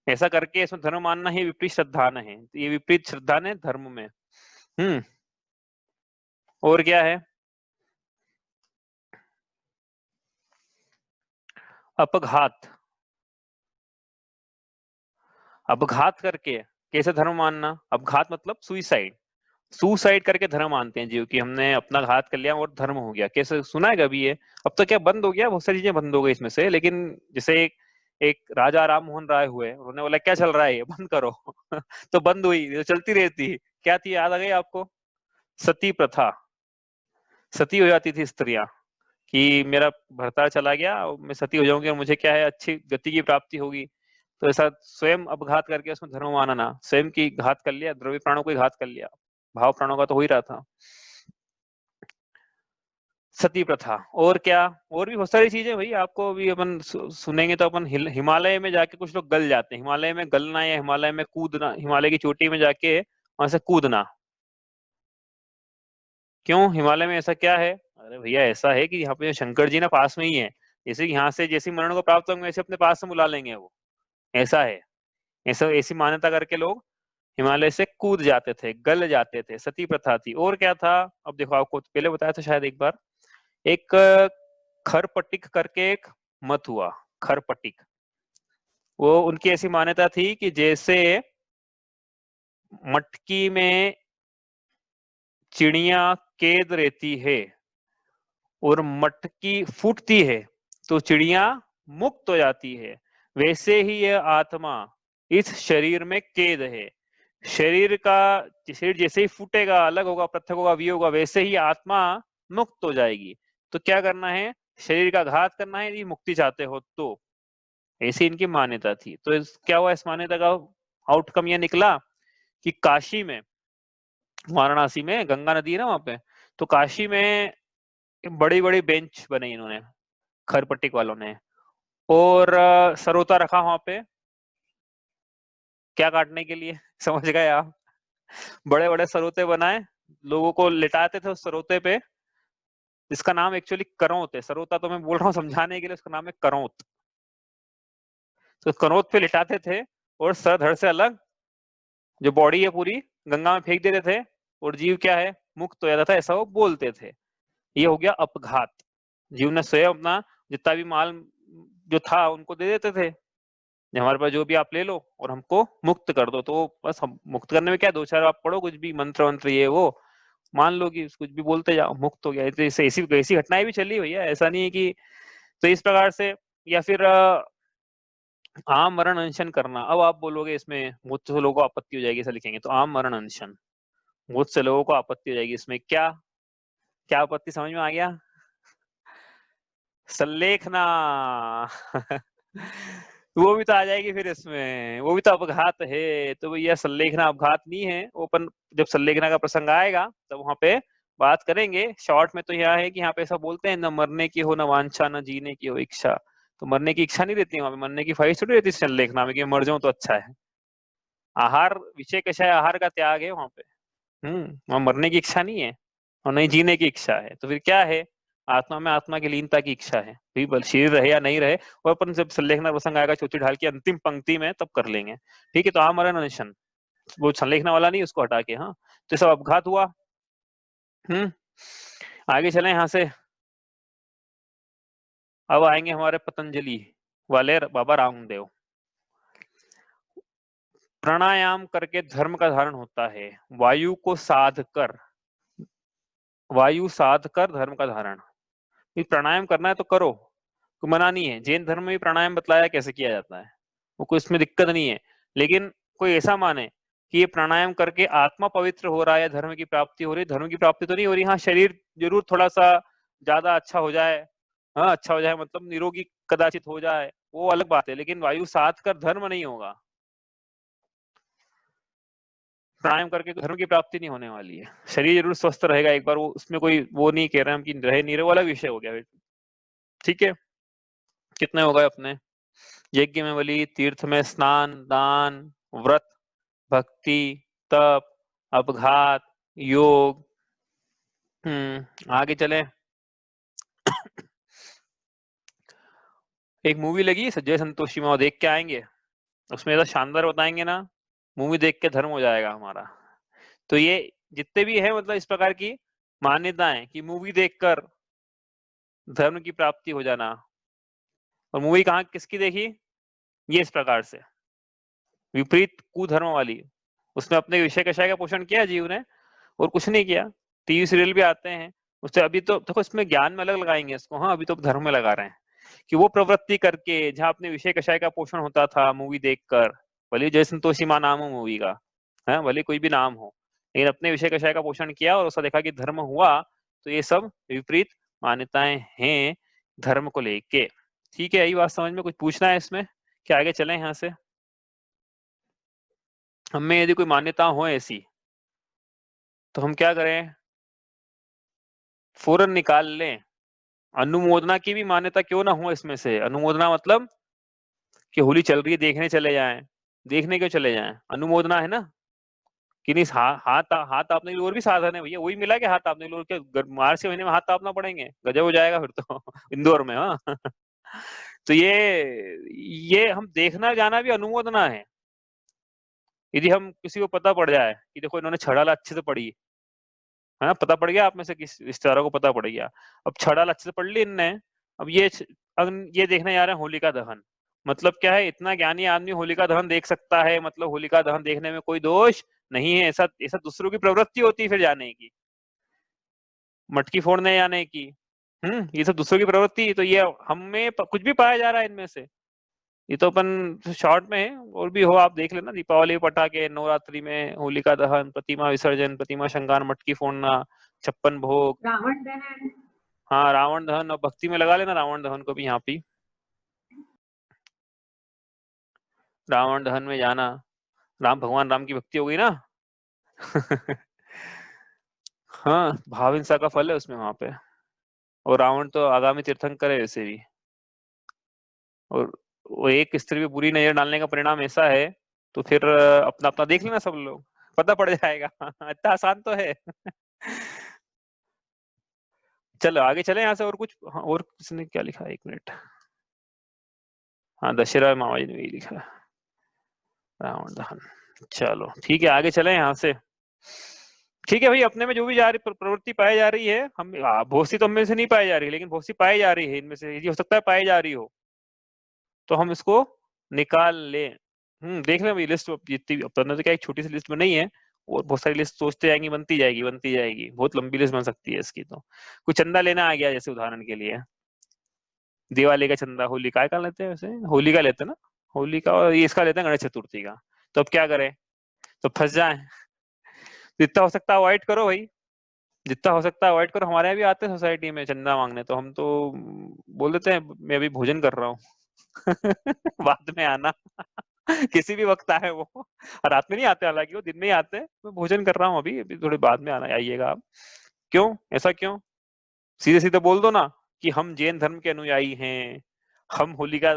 ऐसा करके इसमें धर्म मानना ही विपरीत श्रद्धान है, तो ये विपरीत श्रद्धान है धर्म में। और क्या है, अपघात, अपघात करके कैसे धर्म मानना, अपघात मतलब सुसाइड करके धर्म मानते हैं जीव की, हमने अपना घात कर लिया और धर्म हो गया, कैसे सुना है कभी ये? अब तो क्या बंद हो गया, बहुत सारी चीजें बंद हो गई इसमें से, लेकिन जैसे एक राजा राम मोहन राय हुए, उन्होंने बोला क्या चल रहा है ये बंद करो तो बंद हुई, तो चलती रहती, क्या थी याद आ गई आपको? सती प्रथा, सती हो जाती थी स्त्रियां, कि मेरा भर्ता चला गया, मैं सती हो जाऊंगी और मुझे क्या है, अच्छी गति की प्राप्ति होगी, तो ऐसा स्वयं अपघात करके उसमें धर्म मानना, स्वयं की घात कर लिया, द्रव्य प्राणों को घात कर लिया, भाव प्राणों का तो हो ही रहा था, सती प्रथा। और क्या, और भी बहुत सारी चीजें भाई, आपको भी अपन सुनेंगे तो अपन हिमालय में जाके कुछ लोग गल जाते हैं, हिमालय में गलना या हिमालय में कूदना, हिमालय की चोटी में जाके वहां से कूदना, क्यों हिमालय में ऐसा क्या है? अरे भैया ऐसा है कि यहाँ पे शंकर जी ना पास में ही है, जैसे यहाँ से जैसे मरण को प्राप्त होंगे वैसे अपने पास से बुला लेंगे वो, ऐसा है, ऐसा ऐसी मान्यता करके लोग हिमालय से कूद जाते थे, गल जाते थे, सती प्रथा थी। और क्या था, अब देखो आपको पहले बताया था शायद एक बार, एक खरपटिक करके एक मत हुआ, खरपटिक, वो उनकी ऐसी मान्यता थी कि जैसे मटकी में चिड़िया कैद रहती है और मटकी फूटती है तो चिड़िया मुक्त हो जाती है, वैसे ही यह आत्मा इस शरीर में कैद है, शरीर जैसे ही फूटेगा, अलग होगा, पृथक होगा, वियोग होगा, वैसे ही आत्मा मुक्त हो जाएगी। तो क्या करना है, शरीर का घात करना है यदि मुक्ति चाहते हो तो, ऐसी इनकी मान्यता थी। तो क्या हुआ, इस मान्यता का आउटकम यह निकला कि काशी में, वाराणसी में गंगा नदी है ना वहां पे, तो काशी में बड़ी बड़ी बेंच बनाई इन्होंने, खरपट्टिक वालों ने, और सरोता रखा वहां पे, क्या काटने के लिए समझ गए आप, बड़े बड़े सरोते बनाए, लोगों को लिटाते थे उस सरोते पे, जिसका नाम एक्चुअली करौत है, सरोता तो मैं बोल रहा हूँ समझाने के लिए, उसका नाम है करौत। तो करौत पे लिटाते थे और सर धड़ से अलग जो बॉडी है पूरी गंगा में फेंक देते थे, और जीव क्या है, मुक्त हो जाता था, ऐसा वो बोलते थे। ये हो गया अपघात, जीव ने स्वयं अपना जितना भी माल जो था उनको दे देते थे, हमारे पास जो भी आप ले लो और हमको मुक्त कर दो, तो बस हम मुक्त करने में क्या, 2 4 आप पढ़ो कुछ भी मंत्र वंत्र ये वो, मान लो कि कुछ भी बोलते जाओ, मुक्त हो गया। तो ऐसी ऐसी घटनाएं भी चली भैया, ऐसा नहीं है कि, तो इस प्रकार से। या फिर आम मरण अनशन करना, अब आप बोलोगे इसमें बहुत से लोगों को आपत्ति हो जाएगी, ऐसा लिखेंगे तो आम मरण अनशन, बहुत से लोगों को आपत्ति हो जाएगी, इसमें क्या क्या आपत्ति समझ में आ गया? सल्लेखना वो भी तो आ जाएगी फिर इसमें, वो भी तो अपघात है, तो भैया सल्लेखना अपघात नहीं है, वो अपन जब सल्लेखना का प्रसंग आएगा तब वहां पे बात करेंगे शॉर्ट में। तो यहाँ है कि यहाँ पे ऐसा बोलते हैं, न मरने की हो न वांछा, न जीने की हो इच्छा। तो मरने की इच्छा नहीं रहती वहां पे, मरने की ख्वाहिश थोड़ी रहती चल लेखना में कि मर जाऊं तो अच्छा है। आहार विषय कषाय आहार का त्याग है वहां पे। वहां मरने की इच्छा नहीं है और नहीं जीने की इच्छा है। तो फिर क्या है, आत्मा में आत्मा की लीनता की इच्छा है। भी बल शरीर रहे या नहीं रहे, और अपन जब संलेखना प्रसंग आएगा चौथी ढाल की अंतिम पंक्ति में तब कर लेंगे। ठीक है, तो आमरण अनशन वो संलेखना वाला नहीं, उसको हटा के। हाँ, तो ये सब अपघात हुआ। आगे चले यहाँ से। अब आएंगे हमारे पतंजलि वाले बाबा रामदेव। प्राणायाम करके धर्म का धारण होता है, वायु को साध कर, वायु साध कर धर्म का धारण। प्राणायाम करना है तो करो, कोई मना नहीं है। जैन धर्म में भी प्राणायाम बतलाया कैसे किया जाता है, वो कोई इसमें दिक्कत नहीं है। लेकिन कोई ऐसा माने कि ये प्राणायाम करके आत्मा पवित्र हो रहा है, धर्म की प्राप्ति हो रही है, धर्म की प्राप्ति तो नहीं हो रही। हाँ, शरीर जरूर थोड़ा सा ज्यादा अच्छा हो जाए, हाँ अच्छा हो जाए मतलब निरोगी कदाचित हो जाए, वो अलग बात है। लेकिन वायु साध कर धर्म नहीं होगा, प्राणायाम करके धर्म की प्राप्ति नहीं होने वाली है। शरीर जरूर स्वस्थ रहेगा एक बार, वो उसमें कोई वो नहीं कह रहे हम कि रहे नहीं रहे, वो अलग विषय हो गया। ठीक है, कितने हो गए अपने? यज्ञ में बलि, तीर्थ में स्नान, दान, व्रत, भक्ति, तप, अपघात, योग। आगे चले। एक मूवी लगी जय संतोषी में, देख के आएंगे। उसमें ऐसा शानदार बताएंगे ना, मूवी देख के धर्म हो जाएगा हमारा। तो ये जितने भी है मतलब इस प्रकार की मान्यताएं कि मूवी देखकर धर्म की प्राप्ति हो जाना। और मूवी कहाँ किसकी देखी? ये इस प्रकार से विपरीत कुधर्म वाली। उसने अपने विषय कषाय का पोषण किया जीव ने, और कुछ नहीं किया। टीवी सीरियल भी आते हैं उससे। अभी तो देखो इसमें ज्ञान में अलग लगाएंगे इसको, हाँ अभी तो धर्म में लगा रहे हैं कि वो प्रवृत्ति करके जहाँ अपने विषय कषाय का पोषण होता था मूवी देखकर, भले जय संतोषी माँ नाम हो मूवी का, है भले कोई भी नाम हो, लेकिन अपने विषय कषाय का पोषण किया और उसका देखा कि धर्म हुआ। तो ये सब विपरीत मान्यताएं हैं धर्म को लेके। ठीक है, यही बात समझ में? कुछ पूछना है इसमें क्या? आगे चलें यहाँ से। हमें यदि कोई मान्यता हो ऐसी तो हम क्या करें, फौरन निकाल लें। अनुमोदना की भी मान्यता क्यों ना हो इसमें से। अनुमोदना मतलब कि होली चल रही है देखने चले जाएं, देखने क्यों चले जाएं? अनुमोदना है ना कि नहीं। हाथ हाथ आपने के लिए और भी साधन है भैया, वही मिला के हाथ आपने के लिए, क्या मार्च के महीने में हाथ तापना पड़ेंगे? गजब हो जाएगा फिर तो इंदौर में। हाँ तो ये हम देखना जाना भी अनुमोदना है। यदि हम किसी को पता पड़ जाए कि देखो इन्होंने छड़ाला अच्छे से पढ़ी है ना, पता पड़ गया आप में से किस रिश्तेदारों को पता पड़ गया, अब छड़ाल अच्छे से पढ़ ली इनने, अब ये देखने जा रहे हैं होलिका दहन। मतलब क्या है, इतना ज्ञानी आदमी होलिका दहन देख सकता है, मतलब होलिका दहन देखने में कोई दोष नहीं है। ऐसा ऐसा दूसरों की प्रवृत्ति होती है फिर जाने की, मटकी फोड़ने जाने की। ये सब दूसरों की प्रवृत्ति। तो ये हमें कुछ भी पाया जा रहा है इनमें से। ये तो अपन शॉर्ट में है, और भी हो आप देख लेना। दीपावली पटाखे, नवरात्रि में होलिका दहन, प्रतिमा विसर्जन, प्रतिमा श्रृंगार, मटकी फोड़ना, 56 भोग, रावण दहन। हाँ रावण दहन। और भक्ति में लगा लेना रावण दहन को भी यहाँ पे। रावण दहन में जाना, राम भगवान राम की भक्ति हो गई ना हाँ, भाव हिंसा का फल है उसमें वहां पे। और रावण तो आगामी तीर्थंकर है वैसे भी। और वो एक स्त्री पे बुरी नजर डालने का परिणाम ऐसा है, तो फिर अपना अपना देख लेना सब लोग, पता पड़ जाएगा इतना आसान तो है चलो आगे चले यहाँ से। और कुछ? हाँ, और किसने क्या लिखा है? 1 मिनट। हाँ, दशहरा मामा जी ने यही लिखा है, रावण दहन। चलो ठीक है, आगे चले यहाँ से। ठीक है भाई, अपने में जो भी जा रही प्रवृत्ति पाई जा रही है, हम बहुत सी तो हमें से नहीं पाई जा रही, लेकिन बहुत सी पाई जा रही है। इनमें से यदि हो सकता है पाई जा रही हो, तो हम इसको निकाल लें। देख लें भाई लिस्ट जितनी अपने तो क्या एक छोटी सी लिस्ट में नहीं है, और बहुत सारी लिस्ट सोचते जाएंगी, बनती जाएगी बनती जाएगी, बहुत लंबी लिस्ट बन सकती है इसकी। तो कुछ चंदा लेना आ गया जैसे उदाहरण के लिए, दिवाली का चंदा, होली का लेते हैं वैसे, होली का लेते हैं ना, होली का, और ये इसका लेते हैं गणेश चतुर्थी का। तो अब क्या करें, तो फंस जाए। जितना हो सकता है अवॉइड करो भाई, जितना हो सकता है अवॉइड करो। हमारे यहाँ भी आते हैं सोसाइटी में चंदा मांगने, तो हम तो बोल देते हैं मैं अभी भोजन कर रहा हूँ बाद में आना किसी भी वक्त आए वो, रात में नहीं आते, हालांकि वो दिन में ही आते हैं। मैं भोजन कर रहा हूँ अभी अभी थोड़ी बाद में आना, आइएगा आप। क्यों, ऐसा क्यों? सीधे सीधे बोल दो ना कि हम जैन धर्म के अनुयायी हैं, हम होलिका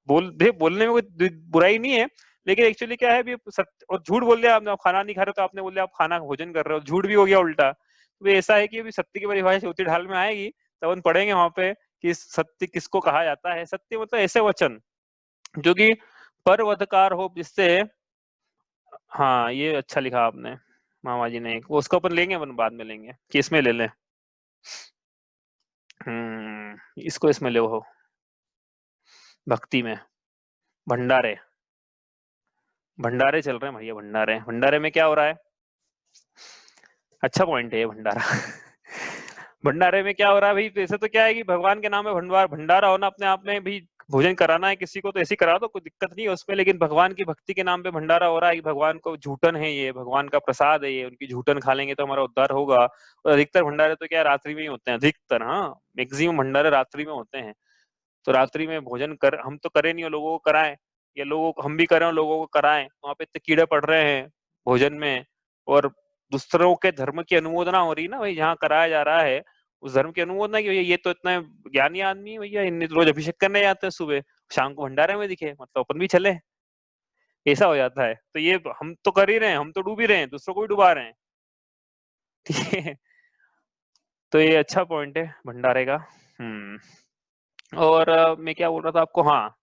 बोलने में कोई बुराई नहीं है, लेकिन एक्चुअली क्या है, सत्य और झूठ बोल दिया आपने, आप खाना नहीं खा रहे तो आपने बोल दिया आप खाना भोजन कर रहे हो, झूठ भी हो गया उल्टा। तो ऐसा है कि अभी सत्य की परिभाषा चौथी ढाल में आएगी तब अपन पढ़ेंगे वहां पे कि सत्य किसको कहा जाता है। सत्य मतलब ऐसे वचन जो कि परवधकार हो, जिससे, हाँ ये अच्छा लिखा आपने मामा जी ने, एक उसको अपन लेंगे, अपन बाद में लेंगे कि इसमें ले लें। इसको इसमें ले हो, भक्ति में भंडारे, भंडारे चल रहे हैं भैया, भंडारे, भंडारे में क्या हो रहा है? अच्छा पॉइंट है ये भंडारा। भंडारे में क्या हो रहा है भाई? ऐसे तो क्या है कि भगवान के नाम में भंडारा होना अपने आप में भी, भोजन कराना है किसी को तो ऐसे करा दो, कोई दिक्कत नहीं है उसमें, लेकिन भगवान की भक्ति के नाम पे भंडारा हो रहा है कि भगवान को झूठन है, ये भगवान का प्रसाद है, ये उनकी झूठन खा लेंगे तो हमारा उद्धार होगा। और अधिकतर भंडारे तो क्या रात्रि में ही होते हैं, अधिकतर, हाँ मैक्सिमम भंडारे रात्रि में होते हैं। तो रात्रि में भोजन कर, हम तो करें नहीं, लोगों को कराएं, या लोगों को हम भी करें और लोगों को कराएं, वहां पे इतने कीड़े पड़ रहे हैं भोजन में, और दूसरों के धर्म की अनुमोदना हो रही है ना भाई, जहाँ कराया जा रहा है उस धर्म की अनुमोदना की, भैया ये तो इतना ज्ञानी आदमी है भैया, इन्हें रोज अभिषेक करने जाते हैं, सुबह शाम को भंडारे में दिखे, मतलब अपन भी चले, ऐसा हो जाता है। तो ये हम तो कर ही रहे हैं, हम तो डूब ही रहे हैं, दूसरों को भी डुबा रहे हैं। ठीक है, तो ये अच्छा पॉइंट है भंडारे का। और मैं क्या बोल रहा था आपको, हाँ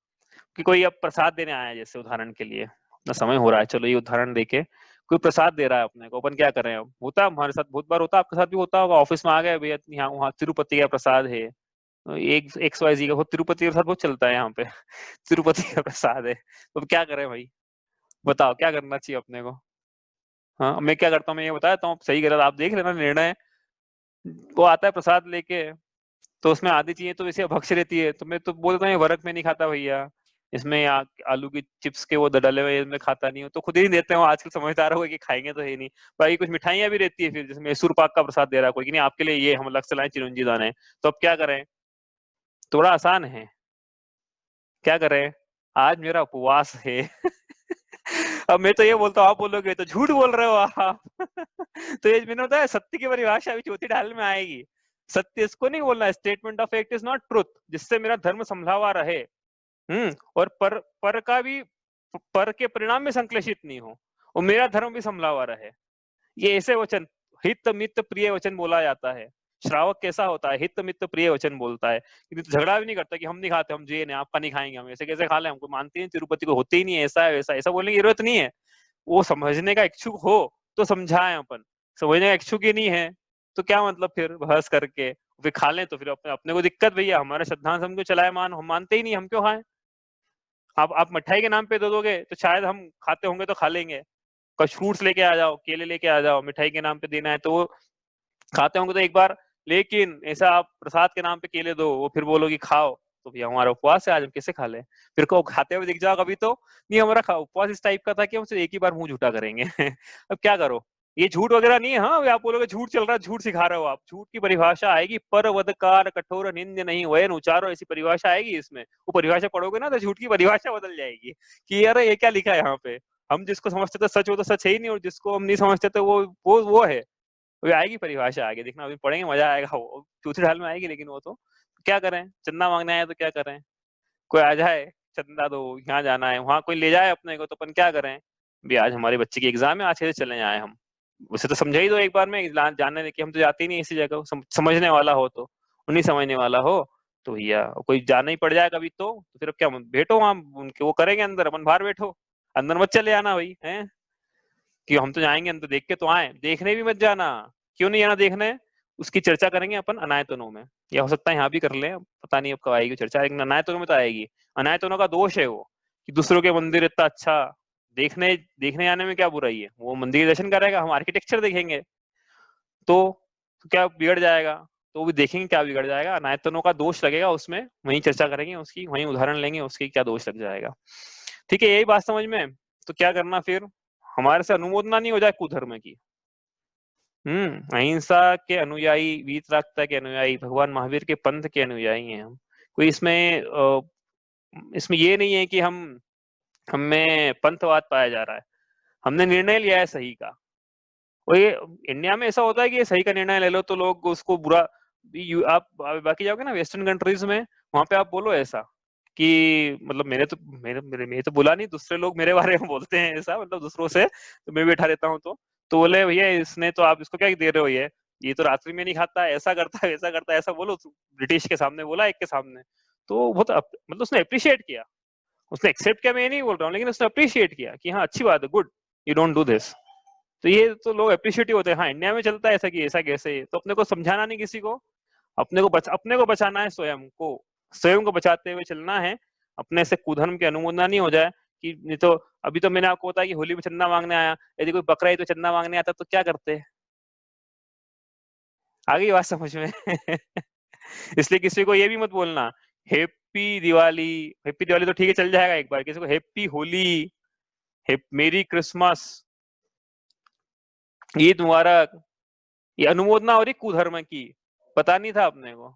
कि कोई अब प्रसाद देने आया है, जैसे उदाहरण के लिए, अपना समय हो रहा है, चलो ये उदाहरण देके, कोई प्रसाद दे रहा है अपने को, अपन क्या कर रहे हैं? अब होता है हमारे साथ बहुत बार, होता है आपके साथ भी होता होगा, ऑफिस में आ गए भैया यहाँ वहाँ तिरुपति का प्रसाद है, एक XYZ का, बहुत तिरुपति के साथ बहुत चलता है यहाँ पे। तिरुपति का प्रसाद है, तो अब क्या करें भाई? बताओ क्या करना चाहिए अपने को? हाँ मैं क्या करता हूँ, मैं ये बताता हूँ, सही गलत आप देख लेना निर्णय। वो आता है प्रसाद लेके, तो उसमें आधी चीजें तो वैसे भक्ष रहती है, तो मैं तो बोलता हूँ ये वर्क में नहीं खाता भैया, इसमें आलू की चिप्स के वो डले हुए इसमें खाता नहीं हूँ, तो खुद ही देते हो, आजकल समझदार हो कि खाएंगे तो है नहीं। भाई कुछ मिठाइयाँ भी रहती है फिर, जैसे मैसूर पाक का प्रसाद दे रहा है कोई कि नहीं आपके लिए ये हम अलग से लाए चिरंजी दाने, तो अब क्या करें? थोड़ा आसान है, क्या करें? आज मेरा उपवास है। अब मैं तो ये बोलता हूँ, आप बोलोगे तो झूठ बोल रहे हो आप। तो ये मैंने बताया सत्य की परिभाषा अभी चौथी ढाल में आएगी। सत्य इसको नहीं बोलना, statement of fact is not truth, जिससे मेरा धर्म संभला हुआ रहे। और पर का भी, पर के परिणाम में संश्लेषित नहीं हो, और मेरा धर्म भी संभला हुआ रहे। ये ऐसे वचन, हित मित प्रिय वचन बोला जाता है। श्रावक कैसा होता है? हित मित प्रिय वचन बोलता है, तो झगड़ा भी नहीं करता कि हम नहीं खाते, हम जैन है, आपका नहीं खाएंगे, हम ऐसे कैसे खा ले, हमको मानते हैं तिरुपति को, होते ही नहीं है, ऐसा है वैसा, ऐसा बोलने की जरूरत नहीं है। वो समझने का इच्छुक हो तो समझाएं अपन, समझने का इच्छुक ही नहीं है तो क्या मतलब फिर बहस करके फिर खा लें, तो फिर अपने को दिक्कत, भैया हमारे सिद्धांत हमको चलाए मान, हम मानते ही नहीं, हम क्यों खाएं? आप मिठाई के नाम पे दे दोगे तो शायद हम खाते होंगे तो खा लेंगे, कुछ फ्रूट्स लेके आ जाओ, केले लेके आ जाओ, मिठाई के नाम पे देना है तो वो खाते होंगे तो एक बार, लेकिन ऐसा आप प्रसाद के नाम पे केले दो, वो फिर बोलो कि खाओ, तो भैया हमारा उपवास है आज, हम कैसे खा लें? फिर को खाते हुए दिख जाओ कभी तो, नहीं हमारा उपवास इस टाइप का था कि हम सिर्फ एक ही बार मुंह झूठा करेंगे। अब क्या करो? ये झूठ वगैरह नहीं है, हाँ आप बोलोगे झूठ चल रहा है, झूठ सिखा रहे हो आप, झूठ की परिभाषा आएगी, पर वधकार कठोर निंद नहीं वयन उचारो, ऐसी परिभाषा आएगी इसमें, वो परिभाषा पढ़ोगे ना तो झूठ की परिभाषा बदल जाएगी कि यार ये क्या लिखा है यहाँ पे, हम जिसको समझते थे सच वो तो सच है ही नहीं, और जिसको हम नहीं समझते थे वो है। वो आएगी परिभाषा आगे, देखना अभी पढ़ेंगे, मजा आएगा, वो चौथी ढाल में आएगी, लेकिन वो तो क्या करें, चंदा मांगने आए तो क्या करें? कोई आ जाए चंदा दो, यहाँ जाना है, वहां कोई ले जाए अपने को, तो अपन क्या करें? भी आज हमारे बच्चे की एग्जाम है, आज से चले आए हम, उसे तो समझा ही दो एक बार में, जानने दे कि हम तो जाते ही नहीं इसी जगह, समझने वाला हो तो, नहीं समझने वाला हो तो भैया कोई जाना ही पड़ जाए कभी तो फिर अब क्या, बैठो वहां, उनके वो करेंगे अंदर, अपन बाहर बैठो, अंदर मत चले आना भाई, हैं कि हम तो जाएंगे अंदर, देख के तो आए, देखने भी मत जाना। क्यों नहीं जाना देखने? उसकी चर्चा करेंगे अपन अनायतनों में, या हो सकता है यहाँ भी कर लें, पता नहीं अब कब आएगी चर्चा, लेकिन अनायतनों में तो आएगी। अनायतनों का दोष है वो कि दूसरों के मंदिर इतना अच्छा, देखने देखने आने में क्या बुराई है, वो मंदिर दर्शन करेगा, हम आर्किटेक्चर देखेंगे तो क्या बिगड़ जाएगा? तो भी देखेंगे क्या बिगड़ जाएगा, अनायतनों का दोष लगेगा उसमें, वहीं चर्चा करेंगे उसकी, वहीं उदाहरण लेंगे उसकी, क्या दोष लग जाएगा। ठीक है, यही बात समझ में? तो क्या करना फिर, हमारे से अनुमोदना नहीं हो जाए कुधर्म की। अहिंसा के अनुयायी, वीतरागता के अनुयायी, भगवान महावीर के पंथ के अनुयायी हैं हम। कोई इसमें ये नहीं है कि हमें पंथवाद पाया जा रहा है, हमने निर्णय लिया है सही का, और ये इंडिया में ऐसा होता है कि ये सही का निर्णय ले लो तो लोग उसको बुरा, आप बाकी जाओगे ना वेस्टर्न कंट्रीज में, वहां पे आप बोलो ऐसा कि मतलब मैंने तो बोला नहीं, दूसरे लोग मेरे बारे में बोलते हैं ऐसा, मतलब दूसरों से, तो मैं भी बैठा रहता हूँ तो बोले भैया इसने तो, आप इसको क्या दे रहे हो, ये तो रात्रि में नहीं खाता है, ऐसा करता है वैसा करता है, ऐसा बोलो। ब्रिटिश के सामने बोला, एक के सामने, तो बहुत मतलब उसने अप्रिशिएट किया, उसने एक्सेप्ट किया, मैं ये नहीं बोल रहा हूँ, लेकिन उसने अप्रिशिएट किया कि हाँ अच्छी बात है, good, you don't do this. तो ये तो लोग अप्रिशिएटिव होते हैं। हाँ इंडिया में चलता है ऐसा कि ऐसा कैसे, तो अपने को समझाना नहीं किसी को, अपने को बचाना है, स्वयं को बचाते हुए चलना है, अपने से कुधर्म की अनुमोदना नहीं हो जाए कि नहीं तो। अभी तो मैंने आपको बताया कि होली में चंदा मांगने आया, यदि कोई बकरा तो चंदा मांगने आता तो क्या करते, आ गई बात समझ में? इसलिए किसी को ये भी मत बोलना हैप्पी दिवाली, हैप्पी दिवाली तो ठीक है चल जाएगा एक बार, किसी को हैप्पी होली, मेरी क्रिसमस, ईद मुबारक, ये अनुमोदना हो रही कुधर्म की, पता नहीं था अपने को,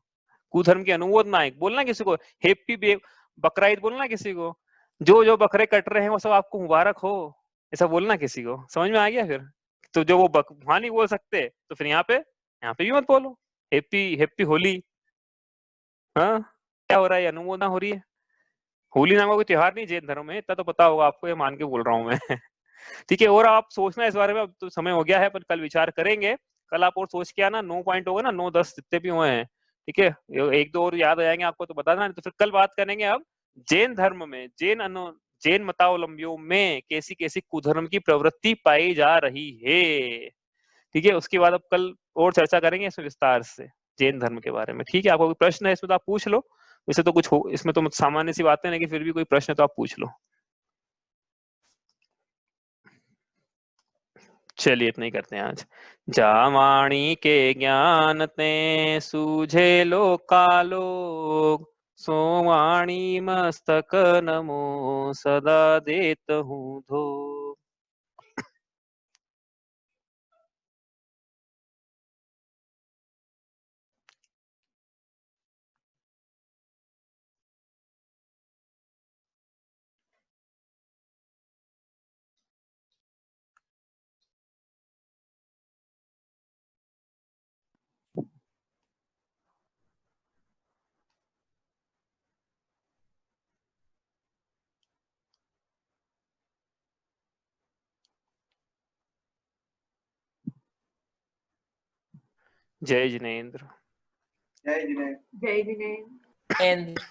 कुधर्म की अनुमोदना है बोलना किसी को, हैप्पी बकरा ईद बोलना किसी को, जो जो बकरे कट रहे हैं वो सब आपको मुबारक हो, ऐसा बोलना किसी को, समझ में आ गया? फिर तो जो वो वहां नहीं बोल सकते तो फिर यहाँ पे भी मत बोलो हैप्पी हैप्पी होली। हाँ क्या हो रहा है, अनुमोदना हो रही है। होली नाम का कोई त्योहार नहीं जैन धर्म में, इतना तो पता होगा आपको, ये मान के बोल रहा हूँ मैं। ठीक है, और आप सोचना इस बारे में, अब तो समय हो गया है पर कल विचार करेंगे, कल आप और सोच के आना, 9 पॉइंट होगा ना, 9-10 जितने भी हुए हैं, ठीक है, एक दो और याद आ जाएंगे आपको तो बताना, नहीं तो फिर कल बात करेंगे अब जैन धर्म में, जैन मतावलंबियों में कैसी कैसी कुधर्म की प्रवृत्ति पाई जा रही है। ठीक है, उसके बाद अब कल और चर्चा करेंगे इसमें विस्तार से जैन धर्म के बारे में। ठीक है, आपको कोई प्रश्न है इसमें तो आप पूछ लो, वैसे तो कुछ हो इसमें तो सामान्य सी बातें, लेकिन फिर भी कोई प्रश्न है तो आप पूछ लो। चलिए इतना ही करते हैं आज। जावाणी के ज्ञान ते सूझे लोकालोक, सोवाणी मस्तक नमो सदा देत हूँ धो। जय जिनेन्द्र। जय जिनेन्द्र।